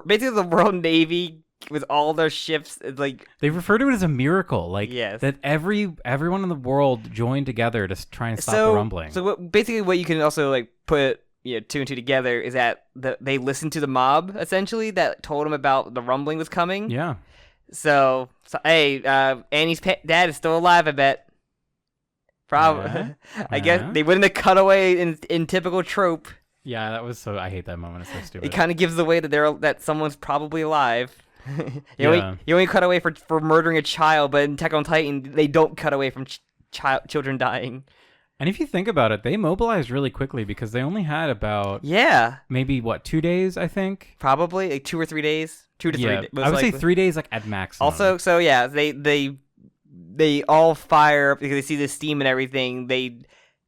basically the World Navy with all their ships. Like they refer to it as a miracle, like that everyone in the world joined together to try and stop the rumbling. So basically, what you can also like put 2 and 2 together is that they listened to the mob essentially that told them about the rumbling was coming. Yeah. So hey, Annie's dad is still alive, I bet. Probably. Yeah. I guess they wouldn't have cut away in typical trope. Yeah, that was so. I hate that moment. It's so stupid. It kind of gives away that someone's probably alive. You only cut away for murdering a child, but in Attack on Titan, they don't cut away from children dying. And if you think about it, they mobilized really quickly because they only had about maybe 2 days, I think. Probably like 2 or 3 days. 2 to 3 days. I would say 3 days, like at maximum. Also, so yeah, they all fire because they see the steam and everything. They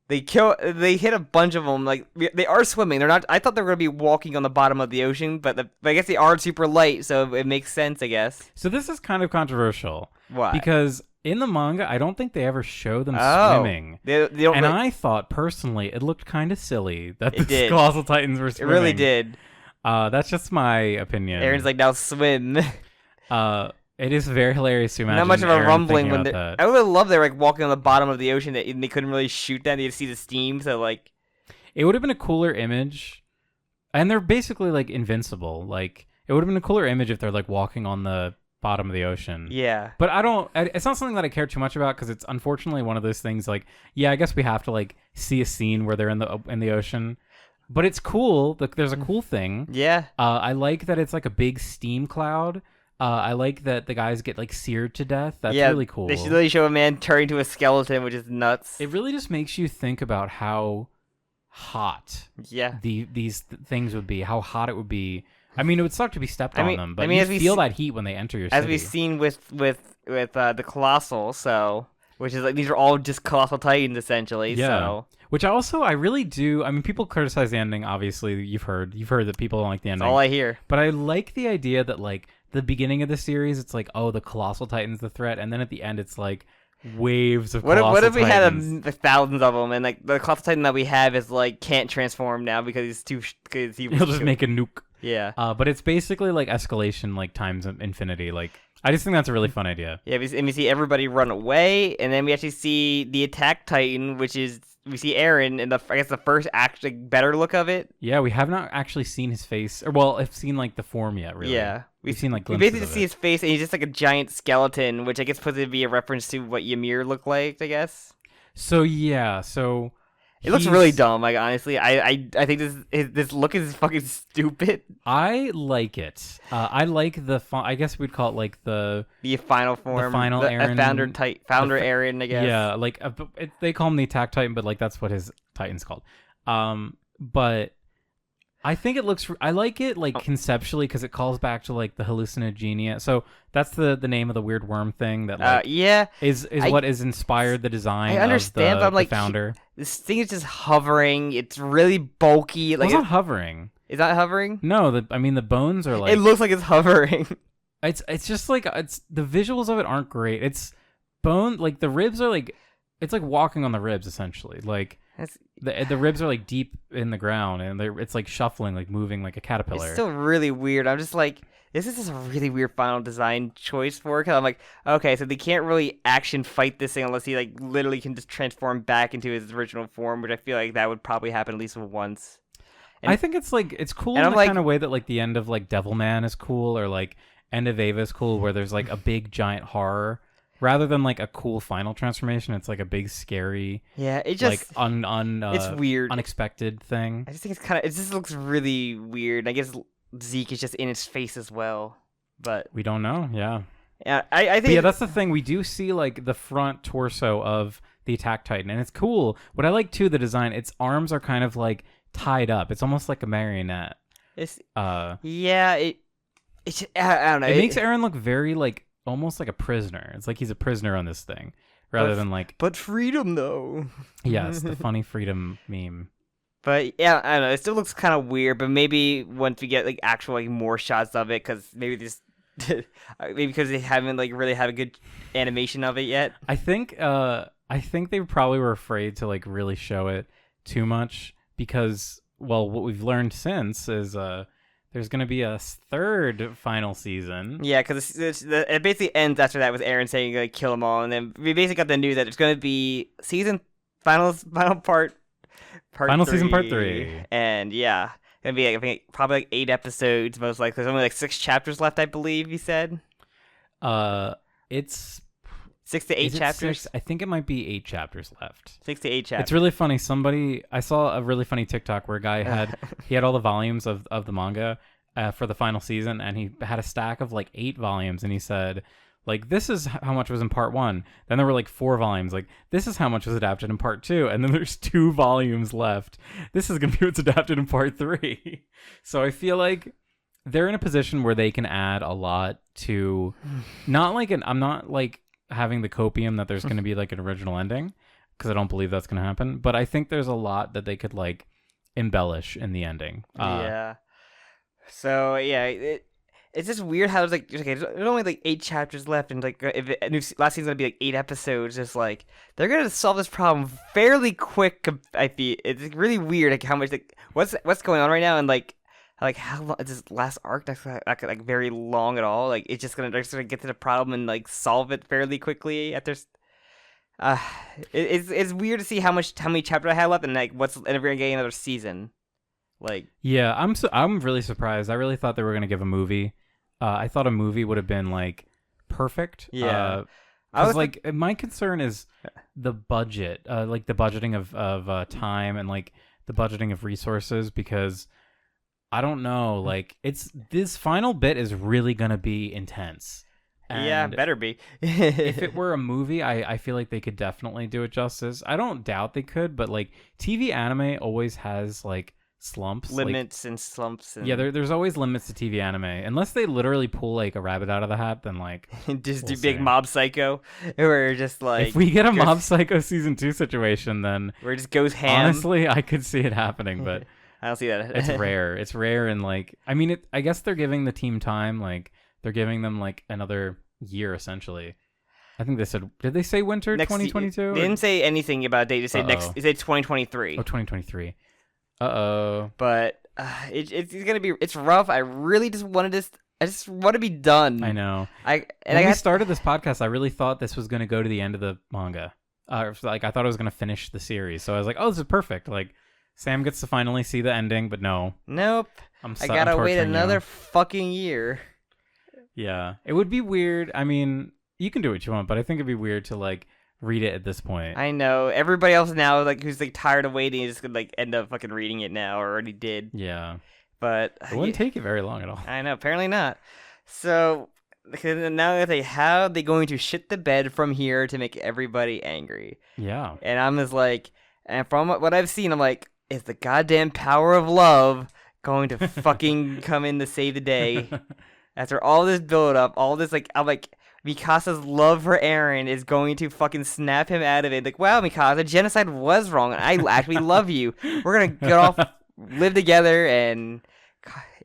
hit a bunch of them. Like they are swimming. They're not. I thought they were gonna be walking on the bottom of the ocean, but I guess they are super light, so it makes sense, I guess. So this is kind of controversial. Why? Because in the manga, I don't think they ever show them swimming. They don't and I thought personally it looked kind of silly that the Colossal Titans were swimming. It really did. That's just my opinion. Eren's like, now swim. It is very hilarious to imagine. Not much of a Eren rumbling when that. I would love they're like walking on the bottom of the ocean and they couldn't really shoot them. They had to see the steam, so like it would have been a cooler image. And they're basically like invincible. Like it would have been a cooler image if they're like walking on the bottom of the ocean. Yeah. But it's not something that I care too much about because it's unfortunately one of those things like, yeah, I guess we have to like see a scene where they're in the ocean. But it's cool. There's a cool thing. Yeah. I like that it's like a big steam cloud. I like that the guys get like seared to death. That's really cool. They should really show a man turning to a skeleton, which is nuts. It really just makes you think about how hot these things would be, how hot it would be. I mean, it would suck to be stepped on them, but you feel that heat when they enter your city. As we've seen with the Colossal, so which is like these are all just Colossal Titans essentially. Yeah. So. Which I really do. I mean, people criticize the ending. Obviously, you've heard that people don't like the ending. That's all I hear. But I like the idea that like the beginning of the series, it's like, oh, the Colossal Titan's the threat, and then at the end, it's like waves of Colossal Titans. What if we had thousands of them, and like the Colossal Titan that we have is like can't transform now because he'll just make a nuke. Yeah. But it's basically like escalation, like times infinity. Like I just think that's a really fun idea. Yeah, and we see everybody run away, and then we actually see the Attack Titan, which is. We see Eren in the first actually better look of it. Yeah, we have not actually seen his face, I've seen like the form yet. Really, yeah, we've seen like we basically see his face, and he's just like a giant skeleton, which I guess supposed to be a reference to what Ymir looked like. I guess. So yeah, it looks really dumb. Like honestly, I think this look is fucking stupid. I like it. I like the I guess we'd call it like the final form, the final Eren, founder Eren. I guess. Yeah, like they call him the Attack Titan, but like that's what his Titan's called. But I think it looks. I like it like conceptually because it calls back to like the hallucinogenia. So that's the name of the weird worm thing that like yeah, is what is inspired the design. I understand, of but I'm like the founder. this thing is just hovering. It's really bulky. Like It's not hovering. is that hovering? No, I mean the bones are like. It looks like it's hovering. It's just like it's the visuals of it aren't great. It's bone like the ribs are like it's like walking on the ribs essentially. Like the ribs are like deep in the ground and it's like shuffling, like moving like a caterpillar. It's still really weird. I'm just like, this is just a really weird final design choice for it. Cause I'm like, okay, so they can't really action fight this thing unless he like literally can just transform back into his original form, which I feel like that would probably happen at least once. And I think it's like it's cool and in I'm the like- kind of way that like the end of like Devilman is cool or like End of Ava is cool, where there's like a big giant horror rather than like a cool final transformation. It's like a big scary, yeah, it just like it's weird. unexpected thing. I just think it just looks really weird. I guess Zeke is just in his face as well, but We don't know. Yeah. I But think yeah, that's the thing. We do see like the front torso of the Attack Titan, and it's cool. What I like too, the design. Its arms are kind of like tied up. It's almost like a marionette. it's Uh, it's I don't know. it makes Aaron look very like almost like a prisoner. It's like he's a prisoner on this thing, rather than like but freedom though. yes, the funny freedom meme. But yeah, I don't know. It still looks kind of weird. But maybe once we get like actual like more shots of it, because maybe this, maybe because they haven't like really had a good animation of it yet. I think they probably were afraid to like really show it too much because well, what we've learned since is there's going to be a third final season. Yeah, because it basically ends after that with Aaron saying like kill them all, and then we basically got the news that there's going to be final part Final three. season part 3. And yeah, gonna be like, I think probably like 8 episodes most likely. There's only like 6 chapters left, I believe he said. It's 6 to 8 is it chapters. 6? I think it might be 8 chapters left. 6 to 8 chapters. It's really funny. I saw a really funny TikTok where a guy had all the volumes of the manga for the final season, and he had a stack of like 8 volumes, and he said, like, this is how much was in part 1. Then there were like 4 volumes. Like, this is how much was adapted in part 2, and then there's 2 volumes left. This is gonna be what's adapted in part 3. So I feel like they're in a position where they can add a lot to, I'm not like having the copium that there's going to be like an original ending, because I don't believe that's going to happen, but I think there's a lot that they could like embellish in the ending. Yeah. So yeah, it's just weird how there's there's only like 8 chapters left, and like last season's gonna be like 8 episodes. Just like they're gonna solve this problem fairly quick. I feel it's really weird like how much like what's going on right now, and like how long is this last arc that's like very long at all. Like they're just gonna get to the problem and like solve it fairly quickly after. It's weird to see how many chapters I have left, and like and if we're gonna get another season. Like yeah, I'm really surprised. I really thought they were gonna give a movie. I thought a movie would have been like perfect. Yeah. I was like, my concern is the budget, like the budgeting of time and like the budgeting of resources, because I don't know, like this final bit is really gonna be intense. And yeah, better be. if it were a movie, I feel like they could definitely do it justice. I don't doubt they could, but like TV anime always has like slumps, limits and slumps. And yeah, there's always limits to TV anime, unless they literally pull like a rabbit out of the hat. Then like just we'll do big see. Mob Psycho, where just like if we get a Mob Psycho season 2 situation, then where it just goes ham. honestly, I could see it happening, but I don't see that. it's rare. It's rare, and like I mean, I guess they're giving the team time. Like they're giving them like another year essentially. I think they said, did they say winter 2022? They didn't say anything about a date. They said Uh-oh. They said 2023. Oh, 2023. Uh-oh. But it's gonna be. It's rough. I really just wanted this. I just want to be done. I know. When we started this podcast, I really thought this was going to go to the end of the manga. Like I thought it was going to finish the series. So I was like, oh, this is perfect. Like Sam gets to finally see the ending, but no. Nope. I gotta wait another fucking year. Yeah. It would be weird. I mean, you can do what you want, but I think it'd be weird to like read it at this point. I know. Everybody else now like who's like tired of waiting is just gonna like end up fucking reading it now, or already did. Yeah. But it wouldn't take you very long at all. I know, apparently not. So now how are they going to shit the bed from here to make everybody angry? Yeah. And I'm just like, and from what I've seen, I'm like, is the goddamn power of love going to fucking come in to save the day. After all this build up, all this I'm like, Mikasa's love for Eren is going to fucking snap him out of it. Like, wow, Mikasa, genocide was wrong, and I actually love you. We're gonna get off, live together, and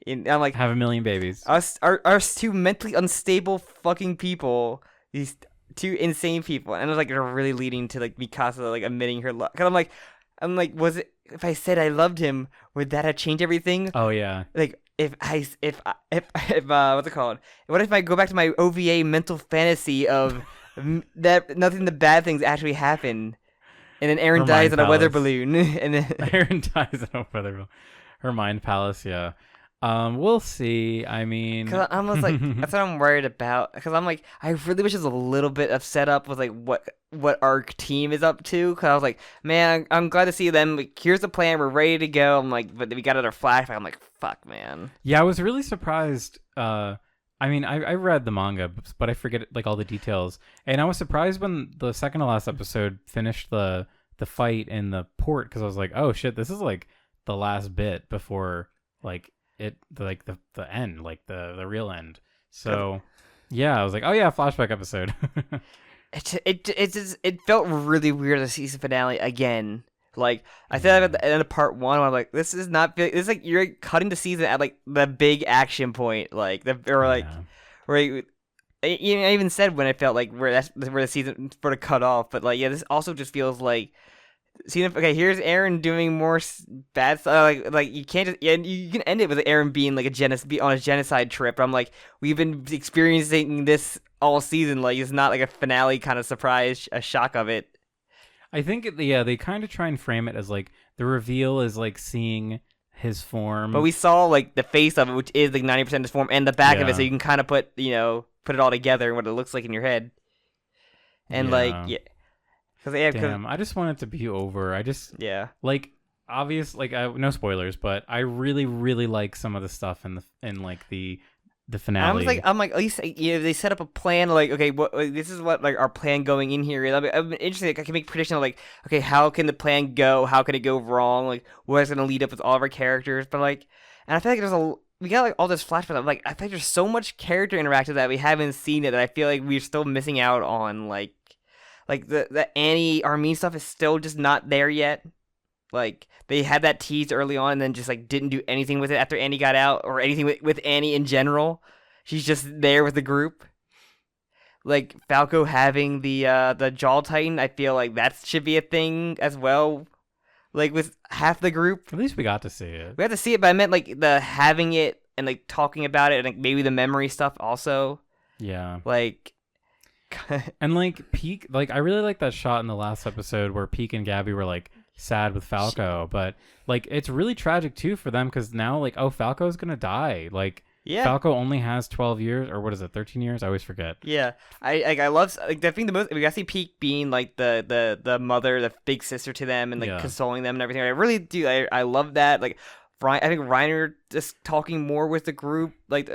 I'm like, have a million babies. Our two mentally unstable fucking people, these two insane people, and it was like they're really leading to like Mikasa like admitting her love. Cause I'm like, was it if I said I loved him, would that have changed everything? Oh yeah. Like if what's it called? What if I go back to my OVA mental fantasy of that nothing the bad things actually happen, and then Eren dies in a weather balloon, and then Eren dies in a weather balloon. Her mind palace, yeah. We'll see. I mean, cause I'm almost like that's what I'm worried about. Cause I'm like, I really wish it was a little bit of setup with like what our team is up to. Cause I was like, man, I'm glad to see them. Like, here's the plan. We're ready to go. I'm like, but we got another flashback. I'm like, fuck, man. Yeah, I was really surprised. I mean, I read the manga, but I forget like all the details. And I was surprised when the second to last episode finished the fight in the port, because I was like, oh shit, this is like the last bit before like the end, like the real end. So yeah, I was like, oh yeah, flashback episode. It felt really weird, the season finale again. Like I said at the end of part one, I'm like, this is not. This is like you're cutting the season at like the big action point, like where I even said when it felt like where the season sort of cut off. But like, yeah, this also just feels like seeing. Okay, here's Eren doing more bad stuff. Like you can't just you can end it with Eren being like on a genocide trip. But I'm like, we've been experiencing this all season. Like it's not like a finale kind of surprise, a shock of it. I think they kind of try and frame it as like the reveal is like seeing his form. But we saw like the face of it, which is like 90% his form, and the back of it, so you can kind of put it all together and what it looks like in your head. And Damn, I just want it to be over. Like obvious, like no spoilers, but I really really like some of the stuff in like the finale. I'm like at least they set up a plan. Like okay, this is what like our plan going in here. I'm interested. Like, I can make prediction of like okay, how can the plan go? How can it go wrong? Like what's gonna lead up with all of our characters? But like, and I feel like we got like all this flashback. I'm like I feel like there's so much character interaction that we haven't seen it that I feel like we're still missing out on. Like the Annie Armin stuff is still just not there yet. Like they had that tease early on and then just like didn't do anything with it after Annie got out or anything with Annie in general. She's just there with the group. Like Falco having the Jaw Titan, I feel like that should be a thing as well. Like with half the group. At least we got to see it. We got to see it, but I meant like the having it and like talking about it and like maybe the memory stuff also. Yeah. Like and like Peak, like I really like that shot in the last episode where Peak and Gabby were like sad with Falco, but like it's really tragic too for them because now like Falco's gonna die. Like Falco only has 12 years or what is it, 13 years? I always forget. Yeah, I love like I think the most we got to see Peak being like the mother, the big sister to them and like consoling them and everything. I really do. I love that. Like I think Reiner just talking more with the group, like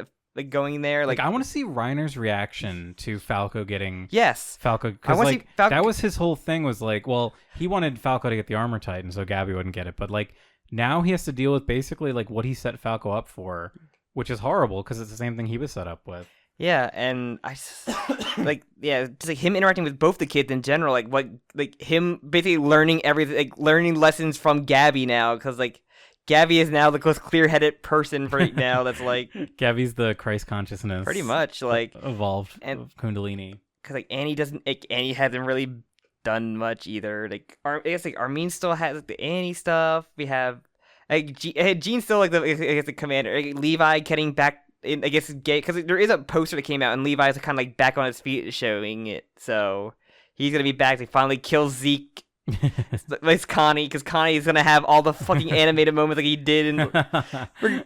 going there, like I want to see Reiner's reaction to Falco getting Falco, I because want like to see Falco. That was his whole thing, was like, well, he wanted Falco to get the armor titan so Gabby wouldn't get it, but like now he has to deal with basically like what he set Falco up for, which is horrible because it's the same thing he was set up with. Yeah, and I just, just like him interacting with both the kids in general, like him basically learning everything, like learning lessons from Gabby now, because like Gabby is now the most clear-headed person right now. That's like Gabby's the Christ consciousness, pretty much like evolved of Kundalini. Because like Annie hasn't really done much either. Like I guess like Armin still has like, the Annie stuff. We have like Jean's still like the commander. Like, Levi getting back in. I guess gay because there is a poster that came out and Levi's kind of like back on his feet showing it. So he's gonna be back to finally kill Zeke. It's Connie, because Connie is gonna have all the fucking animated moments like he did, and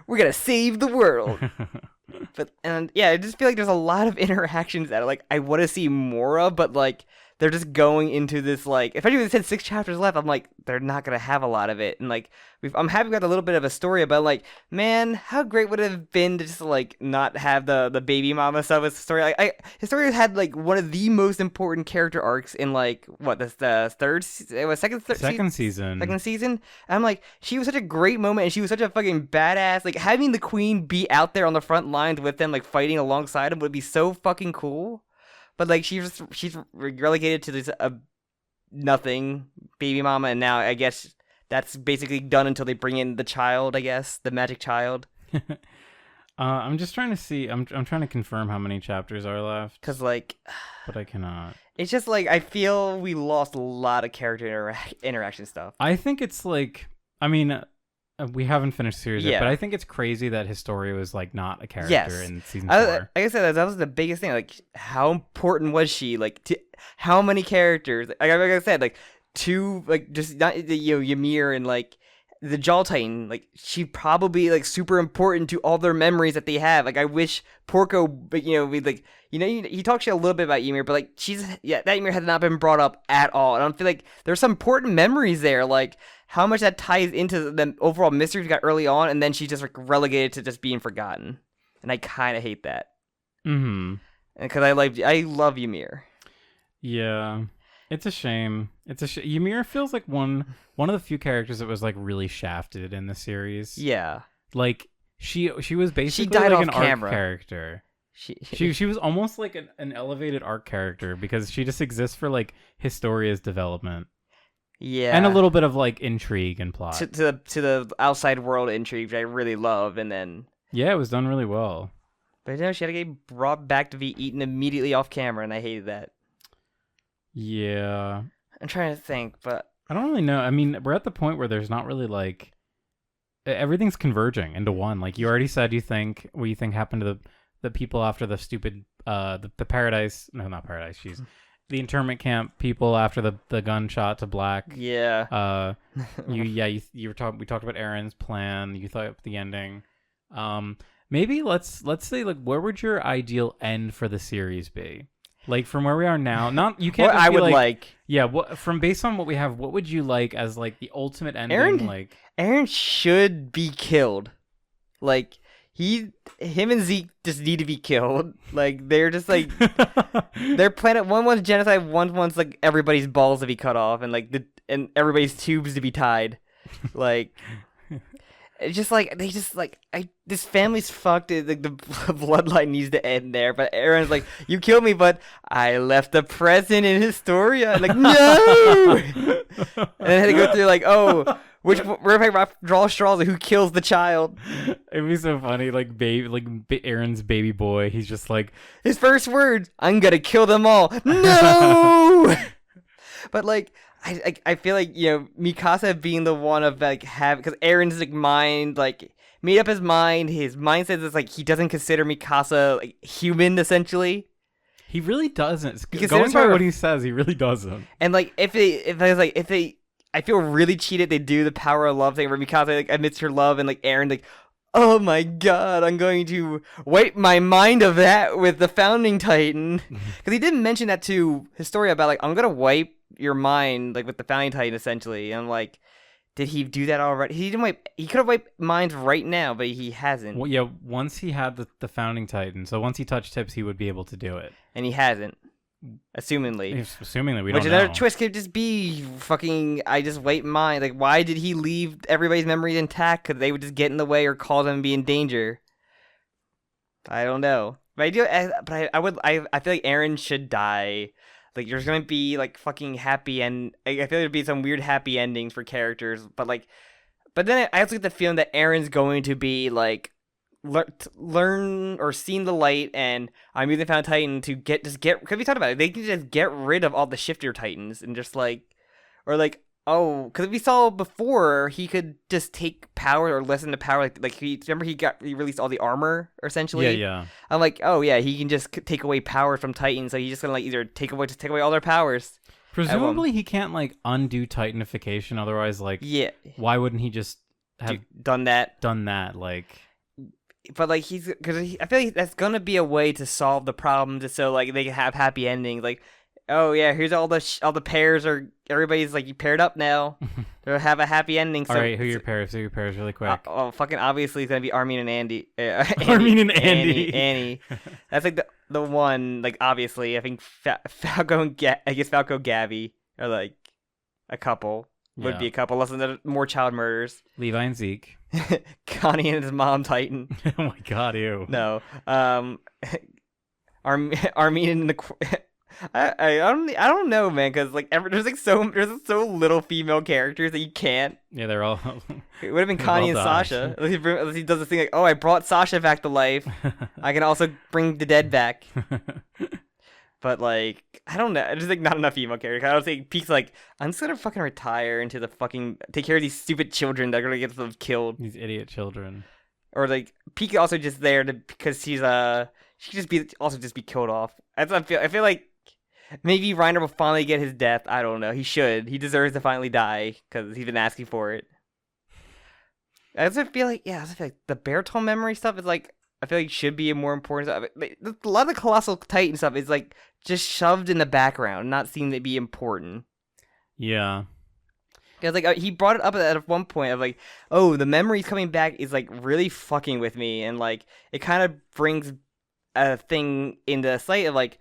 we're gonna save the world. But I just feel like there's a lot of interactions that like I want to see more of, but like they're just going into this like, especially when they said 6 chapters left, I'm like, they're not gonna have a lot of it, and like I'm happy we got a little bit of a story about like, man, how great would it have been to just like not have the baby mama stuff as a story. Like Historia had like one of the most important character arcs in like what the second season. Second season. And I'm like, she was such a great moment, and she was such a fucking badass. Like having the queen be out there on the front lines with them, like fighting alongside him, would be so fucking cool. But like she's relegated to this nothing baby mama, and now I guess that's basically done until they bring in the child. I guess the magic child. I'm just trying to see. I'm trying to confirm how many chapters are left. Cause like, but I cannot. It's just like I feel we lost a lot of character interaction stuff. I think it's like, I mean, we haven't finished the series yet, Yeah. but I think it's crazy that Historia was like not a character in season 4. Like I said, that was the biggest thing. Like, how important was she? Like, how many characters? Like I said, like two, like just not Ymir and like the Jo-ttack. Like, she probably like super important to all their memories that they have. Like, I wish Porco, we like. He talks a little bit about Ymir, but like that Ymir has not been brought up at all. And I don't feel like there's some important memories there, like how much that ties into the overall mystery we got early on, and then she's just like relegated to just being forgotten, and I kind of hate that. Mm-hmm. Because I love Ymir. Yeah, it's a shame. Ymir feels like one of the few characters that was like really shafted in the series. Yeah, like she was basically she died like off an camera. arc character. She was almost like an elevated arc character because she just exists for like Historia's development. Yeah, and a little bit of like intrigue and plot to the outside world intrigue, which I really love, and then it was done really well. But she had to get brought back to be eaten immediately off camera, and I hated that. Yeah, I'm trying to think, but I don't really know. I mean, we're at the point where there's not really like everything's converging into one. Like you already said, what you think happened to the people after the stupid the paradise, no, not paradise, jeez, the internment camp people after the gunshot to Black. Yeah. We talked about Aaron's plan. You thought the ending. Maybe let's say like where would your ideal end for the series be? Like from where we are now, not you can't. What I would like. Yeah, from based on what we have, what would you like as like the ultimate ending? Aaron should be killed. Like him and Zeke just need to be killed. Like they're just like their planet. One wants genocide. One wants like everybody's balls to be cut off and like and everybody's tubes to be tied. Like it's just like this family's fucked. Like the bloodline needs to end there. But Aaron's like, you killed me, but I left a present in Historia. Like no. And then I had to go through like, oh. Where if I draw straws, like, who kills the child? It'd be so funny, like Aaron's baby boy. He's just like his first words, "I'm gonna kill them all." No. But like, I feel like Mikasa being the one of like because Aaron's like mind like made up his mind. His mind says it's like he doesn't consider Mikasa like human essentially. He really doesn't. Going by what he says, he really doesn't. And like if they. I feel really cheated. They do the power of love thing where Mikasa like admits her love, and like Aaron like, oh my god, I'm going to wipe my mind of that with the founding titan, because he didn't mention that to Historia about like I'm gonna wipe your mind like with the founding titan essentially. And I'm like, did he do that already? He didn't wipe. He could have wiped minds right now, but he hasn't. Well, yeah, once he had the founding titan, so once he touched tips, he would be able to do it, and he hasn't. Assumingly, we which don't know. Another twist could just be fucking. I just wait mine. Like, why did he leave everybody's memories intact? Because they would just get in the way or cause them to be in danger. I don't know, but I do. But I feel like Aaron should die. Like, there's gonna be like fucking happy, and I feel like there'd be some weird happy endings for characters. But then I also get the feeling that Aaron's going to be like. Learn or seen the light, and I'm using Found Titan to get because we talked about it, they can just get rid of all the shifter titans and just like, or like, oh, because we saw before he could just take power or lessen the power, like he released all the armor essentially. Yeah. I'm like, oh yeah, he can just take away power from titans, so he's just gonna like either take away all their powers. Presumably he can't like undo titanification, otherwise like why wouldn't he just have done that like. But like I feel like that's gonna be a way to solve the problem, just so like they can have happy endings. Like oh yeah, here's all the pairs are everybody's like you paired up now. They'll have a happy ending. So All right, who are your pairs? Who are your pairs really quick? fucking obviously it's gonna be Armin and Andy. Armin and Andy. Annie. That's like the one. Like obviously, I think Falco and I guess Falco Gabby are like a couple. Would be a couple, unless there more child murders. Levi and Zeke. Connie and his mom Titan. Oh my god, ew. No. Armin and the. I don't know, man, because like there's so little female characters that you can't. Yeah, they're all. It would have been Connie and Sasha. Unless he does this thing like, oh, I brought Sasha back to life. I can also bring the dead back. But like, I don't know. There's like not enough female characters. I don't think Pete's like, I'm just gonna fucking retire into the fucking take care of these stupid children that are gonna get them killed. These idiot children. Or like Pete also just there because she could just be killed off. I feel like. Maybe Reiner will finally get his death. I don't know. He should. He deserves to finally die because he's been asking for it. I also feel like the Bertolt memory stuff is like I feel like should be a more important stuff. A lot of the Colossal Titan stuff is like just shoved in the background, not seen to be important. Yeah. Because like he brought it up at one point of like, oh, the memories coming back is like really fucking with me, and like it kind of brings a thing into sight of like.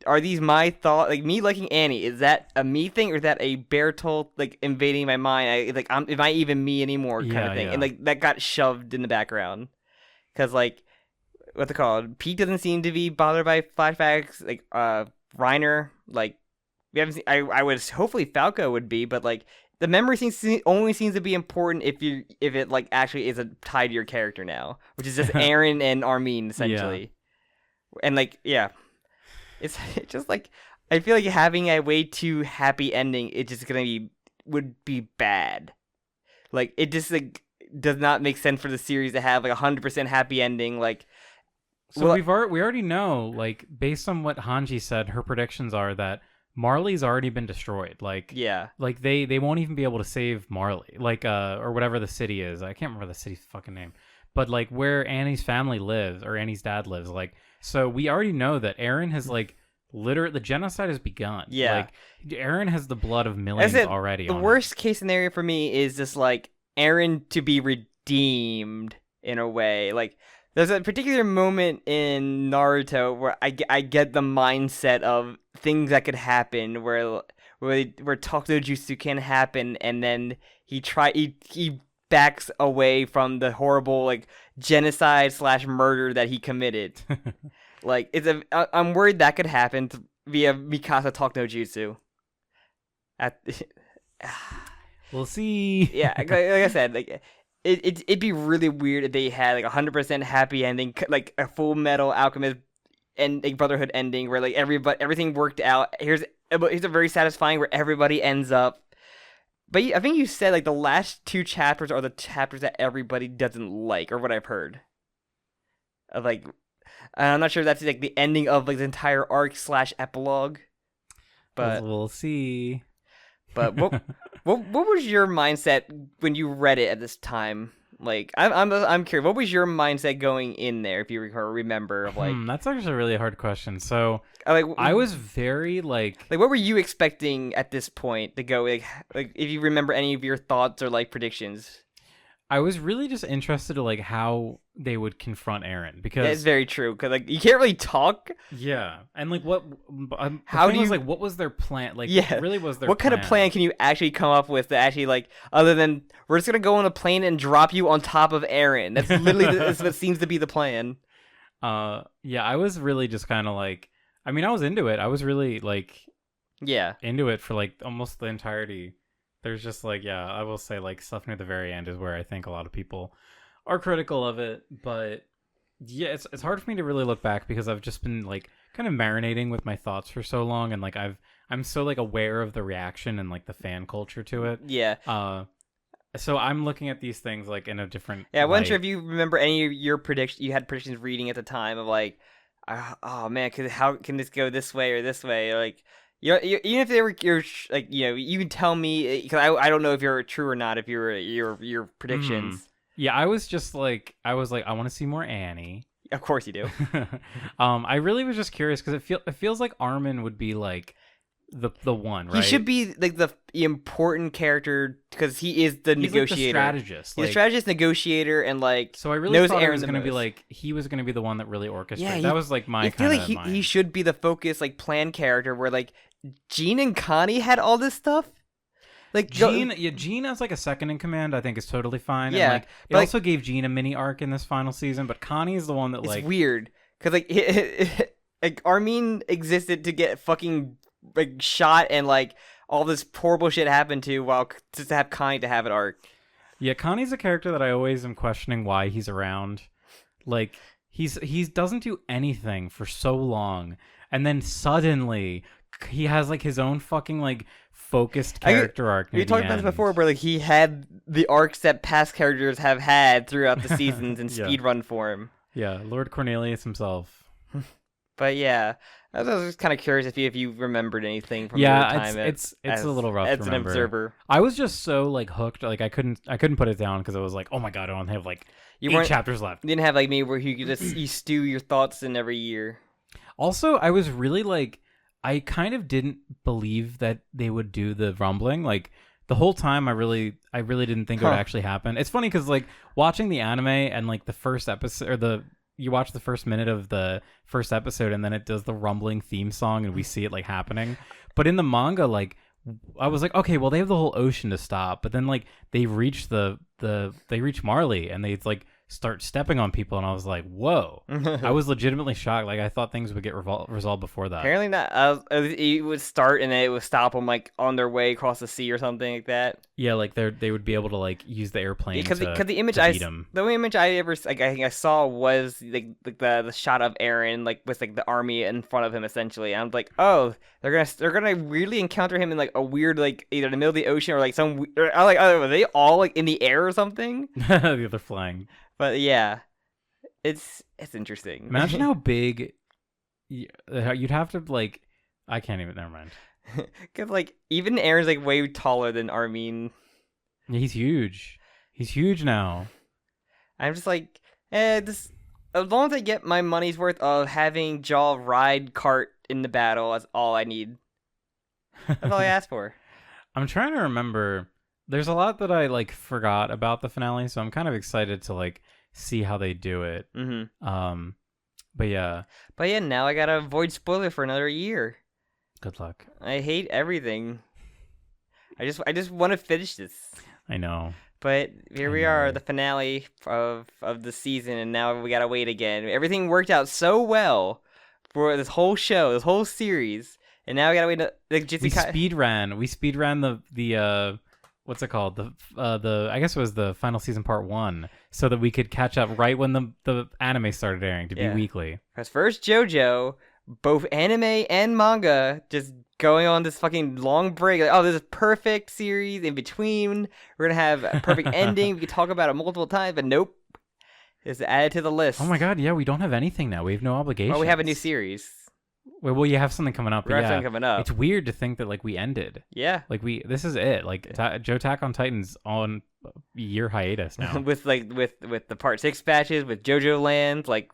Are these my thoughts? Like me liking Annie, is that a me thing or is that a Bertolt like invading my mind? Am I even me anymore kind of thing? Yeah. And like that got shoved in the background because like what's it called? Pete doesn't seem to be bothered by flashbacks. Like Reiner, like we haven't seen. I would hopefully Falco would be, but like the memory only seems to be important if it like actually is tied to your character now, which is just Aaron and Armin essentially, and like yeah. It's just like I feel like having a way too happy ending, it just would be bad. Like it just like does not make sense for the series to have like 100% happy ending. Like, so we already know like based on what Hanji said, her predictions are that Marley's already been destroyed. Like like they won't even be able to save Marley. Like or whatever the city is. I can't remember the city's fucking name. But like where Annie's family lives or Annie's dad lives, like. So we already know that Eren has like literally the genocide has begun. Yeah, like Eren has the blood of millions already. The worst case scenario for me is just like Eren to be redeemed in a way. Like there's a particular moment in Naruto where I get the mindset of things that could happen where Takuto Jutsu can happen, and then he backs away from the horrible like genocide / murder that he committed. Like I'm worried that could happen via Mikasa Takuto Jutsu. We'll see. Yeah, like I said, like it'd be really weird if they had like 100% happy ending, like a Full Metal Alchemist and a Brotherhood ending where like everything worked out. Here's a very satisfying where everybody ends up. But I think you said like the last 2 chapters are the chapters that everybody doesn't like, or what I've heard. Like, I'm not sure if that's like the ending of like the entire arc / epilogue. But we'll see. But what was your mindset when you read it at this time? Like, I'm curious. What was your mindset going in there, if you remember? Of like, that's actually a really hard question. So, I was very like, what were you expecting at this point to go? Like if you remember any of your thoughts or like predictions. I was really just interested in like how they would confront Eren, because that's very true. Because like you can't really talk. Yeah, and like what? How do you like? What was their plan? Like, really was their? What kind of plan can you actually come up with that actually like other than we're just gonna go on a plane and drop you on top of Eren? That's literally that's what seems to be the plan. Yeah, I was really just kind of like. I mean, I was into it. I was really like. Yeah. Into it for like almost the entirety. There's just like, I will say like stuff near the very end is where I think a lot of people are critical of it. But yeah, it's hard for me to really look back because I've just been like kind of marinating with my thoughts for so long, and like I'm so like aware of the reaction and like the fan culture to it. Yeah. So I'm looking at these things like in a different. Yeah, I wasn't sure if you remember any of your predictions. You had predictions reading at the time of like, oh man, how can this go this way or this way? Or like. Even if they were like you can tell me because I don't know if you're true or not if you're your predictions. Yeah, I was like I want to see more Annie. Of course you do. I really was just curious because it feels like Armin would be like the one, right? He should be like the important character because he is the He's negotiator. like the strategist. He's a strategist, negotiator, and like so I really knows thought it Aaron was the going to be most. like he was going to be the one that really orchestrated. Yeah, that was like my I feel kind like of he should be the focus, like plan character where like Gene and Connie had all this stuff. Like Gene as like a second in command, I think is totally fine. Yeah, and, like it but, also gave Gene a mini arc in this final season, but Connie is the one that it's like weird because like like Armin existed to get fucking like shot and like all this horrible shit happened to while just to have Connie to have an arc. Yeah, Connie's a character that I always am questioning why he's around. Like he doesn't do anything for so long, and then suddenly he has like his own fucking like focused character arc. We talked about this before, where like he had the arcs that past characters have had throughout the seasons in Yeah. speedrun form. Yeah, Lord Cornelius himself. But yeah, I was just kind of curious if you remembered anything from your Yeah, time it's a little rough as to an remember. observer. I was just so like hooked, like I couldn't put it down because I was like, oh my god, I only have like You 8 weren't chapters left. You didn't have like me where you could just you stew your thoughts in every year. Also, I was really like, I kind of didn't believe that they would do the rumbling. Like the whole time, I really didn't think it would actually happen. It's funny because like watching the anime and like the first episode or you watch the first minute of the first episode and then it does the rumbling theme song and we see it like happening. But in the manga, like I was like, okay, well they have the whole ocean to stop, but then like they reach they reach Marley and they like start stepping on people and I was like, whoa. I was legitimately shocked. Like I thought things would get resolved before that. Apparently not. It would start and then it would stop them like on their way across the sea or something like that. Yeah, like they would be able to like use the airplane Because to the image beat 'em. the only image I ever like I think I saw was like the shot of Aaron like with like the army in front of him essentially. And I'm like, oh, they're gonna really encounter him in like a weird like either in the middle of the ocean or like some. I'm like, oh, are they all like in the air or something? They're flying. But yeah, it's interesting. Imagine how big you'd have to like. I can't even. Never mind. Because like even Aaron's like way taller than Armin. Yeah, he's huge. He's huge now. I'm just like, this. As long as I get my money's worth of having Jaw ride cart in the battle, that's all I need. That's all I ask for. I'm trying to remember. There's a lot that I like forgot about the finale, so I'm kind of excited to like see how they do it. Mm-hmm. But yeah. Now I gotta avoid spoiler for another year. Good luck. I hate everything. I just want to finish this. I know. But here we are, the finale of the season, and now we gotta wait again. Everything worked out so well for this whole show, this whole series, and now we gotta wait. We speed ran the what's it called? The I guess it was the final season part 1, so that we could catch up right when the anime started airing to be weekly. Because first JoJo, both anime and manga, just going on this fucking long break. Like, oh, this is a perfect series in between. We're gonna have a perfect ending. We can talk about it multiple times, but nope. It's added to the list. Oh my god, yeah, we don't have anything now. We have no obligation. Well, we have a new series. Well, you have something coming up. We have something coming up. It's weird to think that like we ended. Yeah. Like this is it. Like Jo-ttack on Titan's on a year hiatus now. with the part 6 batches, with JoJo Land, like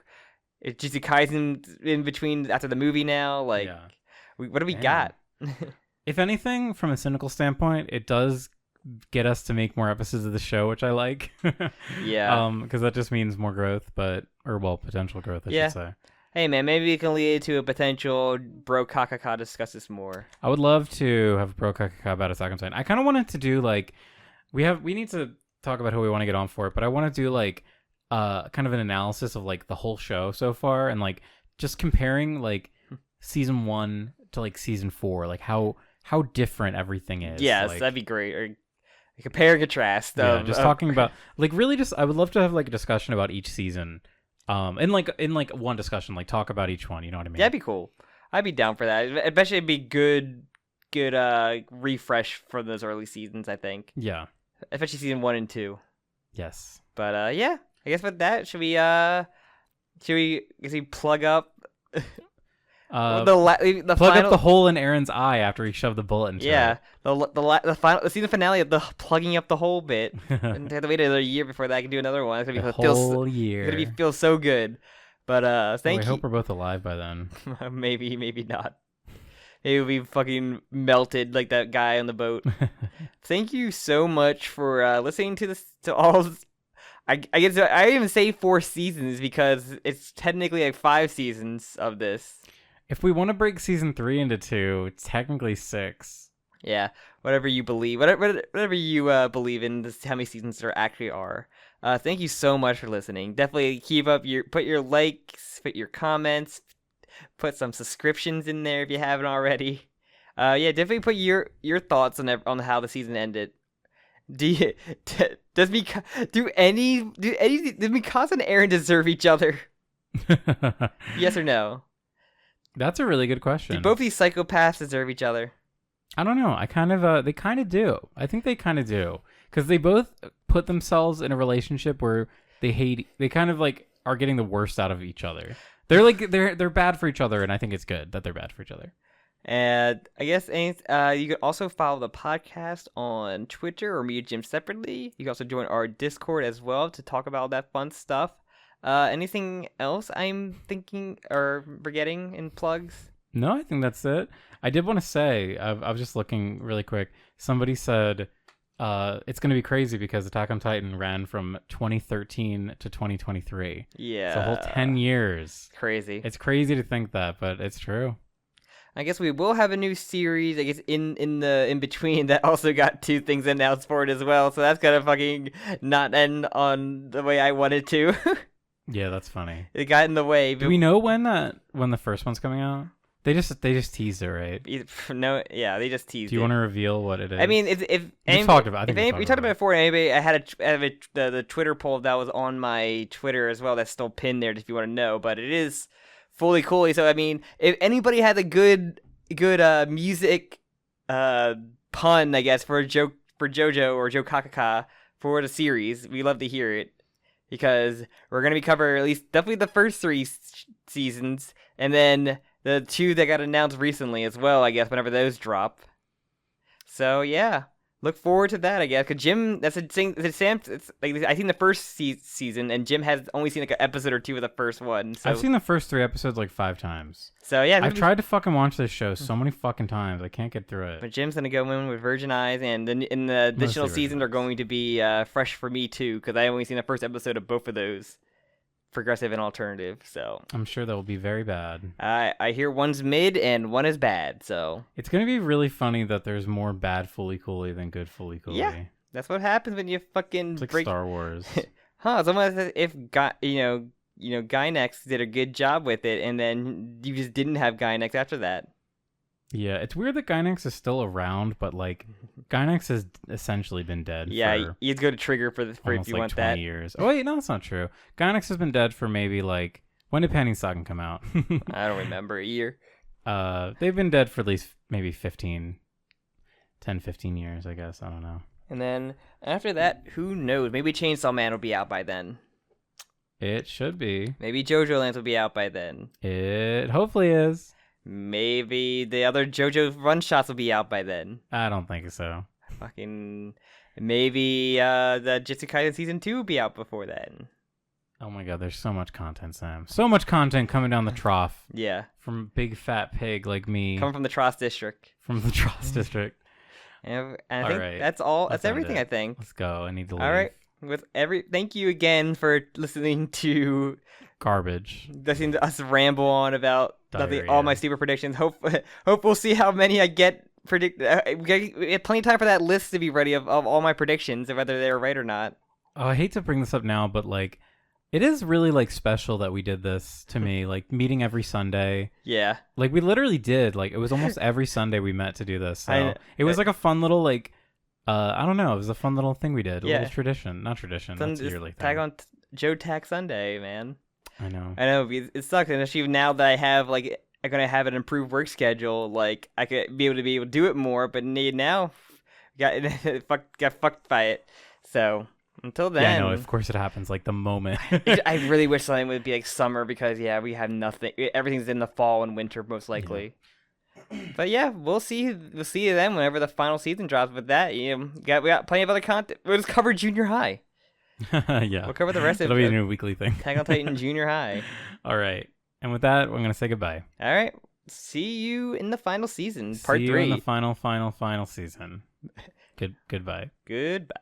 it's just Kaisen in between after the movie now. Like, what do we got? If anything, from a cynical standpoint, it does get us to make more episodes of the show, which I like. Yeah. Because that just means more growth, potential growth, I should say. Hey man, maybe we can lead to a potential Bro Kakaka discuss this more. I would love to have Bro Kakaka about Attack on Titan. I kind of wanted to do like we need to talk about who we want to get on for it, but I want to do like kind of an analysis of like the whole show so far and like just comparing like season 1 to like season 4, like how different everything is. Yes, like, that'd be great. Or compare and contrast. Just talking about like really just I would love to have like a discussion about each season. In one discussion, like talk about each one, you know what I mean? That'd be cool. I'd be down for that. Especially it'd be good refresh for those early seasons, I think. Yeah. Especially season 1 and 2. Yes. But yeah, I guess with that, should we plug up the plug final... up the hole in Aaron's eye after he shoved the bullet into it. The season finale of the plugging up the hole bit. And have to wait another year before that I can do another one. It's gonna be whole year. It's gonna feel so good. But thank you. I hope we're both alive by then. maybe not. He would be fucking melted like that guy on the boat. Thank you so much for listening to this. To all, I guess I even say 4 seasons because it's technically like 5 seasons of this. If we want to break season 3 into 2, it's technically 6. Yeah, whatever you believe, whatever you believe in, this how many seasons there actually are. Thank you so much for listening. Definitely put your likes, put your comments, put some subscriptions in there if you haven't already. Yeah, definitely put your thoughts on how the season ended. Does Mikasa and Eren deserve each other? Yes or no? That's a really good question. Do both these psychopaths deserve each other? I don't know. They kind of do. I think they kind of do. Because they both put themselves in a relationship where they kind of like are getting the worst out of each other. They're like, they're bad for each other. And I think it's good that they're bad for each other. And I guess you can also follow the podcast on Twitter or me and Jim separately. You can also join our Discord as well to talk about all that fun stuff. Anything else I'm thinking or forgetting in plugs? No, I think that's it. I did want to say, I was just looking really quick. Somebody said it's going to be crazy because Attack on Titan ran from 2013 to 2023. Yeah. It's a whole 10 years. Crazy. It's crazy to think that, but it's true. I guess we will have a new series, I guess, in between that also got 2 things announced for it as well. So that's gonna fucking not end on the way I wanted to. Yeah, that's funny. It got in the way. Do we know when the first one's coming out? They just teased it, right? No, yeah, they just teased it. Do you want to reveal what it is? I mean, we talked about it before. Anybody, I had the Twitter poll that was on my Twitter as well. That's still pinned there if you want to know. But it is fully cool. So I mean, if anybody has a good music pun, I guess for JoJo or Jo-ttack for the series, we love to hear it because we're gonna be covering at least definitely the first 3 seasons, and then the 2 that got announced recently as well, I guess, whenever those drop. So, yeah. Look forward to that, I guess. Because Jim, that's a thing. Sam, it's like, I seen the first season, and Jim has only seen like an episode or 2 of the first one. So. I've seen the first 3 episodes like 5 times. So, yeah. I've tried to fucking watch this show so many fucking times. I can't get through it. But Jim's going to go in with virgin eyes, and then in the additional seasons are going to be fresh for me, too. Because I only seen the first episode of both of those. Progressive and alternative, so I'm sure that will be very bad. I hear one's mid and one is bad, so it's gonna be really funny that there's more bad Fully Cooley than good Fully Cooley. Yeah, that's what happens when you fucking it's like Star Wars. It's almost as if Gynex did a good job with it, and then you just didn't have Gynex after that. Yeah, it's weird that Gynex is still around, but like Gynex has essentially been dead. Yeah, you go to Trigger for if you like want 20 that. years. Oh wait, no, that's not true. Gynex has been dead for maybe like when did Panty Saga come out? I don't remember a year. They've been dead for at least maybe 10, 15 years, I guess. I don't know. And then after that, who knows? Maybe Chainsaw Man will be out by then. It should be. Maybe JoJo Lands will be out by then. It hopefully is. Maybe the other JoJo run shots will be out by then. I don't think so. Fucking maybe the Jujutsu Kaisen season 2 will be out before then. Oh my god, there's so much content, Sam. So much content coming down the trough. Yeah. From big fat pig like me. Coming from the Tross district. From the Tross district. And I think that's all. That's everything, I think. Let's go. I need to leave. All right. Thank you again for listening to garbage. Listening to us ramble on about all my super predictions. Hope we'll see how many I get. We have plenty of time for that list to be ready of all my predictions, whether they're right or not. Oh, I hate to bring this up now, but like, it is really like special that we did this to me, like meeting every Sunday. Yeah. Like we literally did. Like it was almost every Sunday we met to do this. So it was like a fun little like. I don't know. It was a fun little thing we did. A little tradition. Not tradition. That's a yearly thing. Tag on Jo-ttack Sunday, man. I know. It sucks. And actually, now that I have, like, I'm going to have an improved work schedule, like, I could be able to do it more, but now, got fucked by it. So, until then. Yeah, I know. Of course it happens, like, the moment. I really wish something would be, like, summer because, yeah, we have nothing. Everything's in the fall and winter, most likely. Yeah. But yeah, we'll see. We'll see you then whenever the final season drops. With that, we got plenty of other content. We'll just cover Junior High. Yeah, we'll cover the rest of it. It'll be a new weekly thing. Attack on Titan Junior High. All right, and with that, we're gonna say goodbye. All right, see you in the final season, See part you 3. in the final season. Goodbye. Goodbye.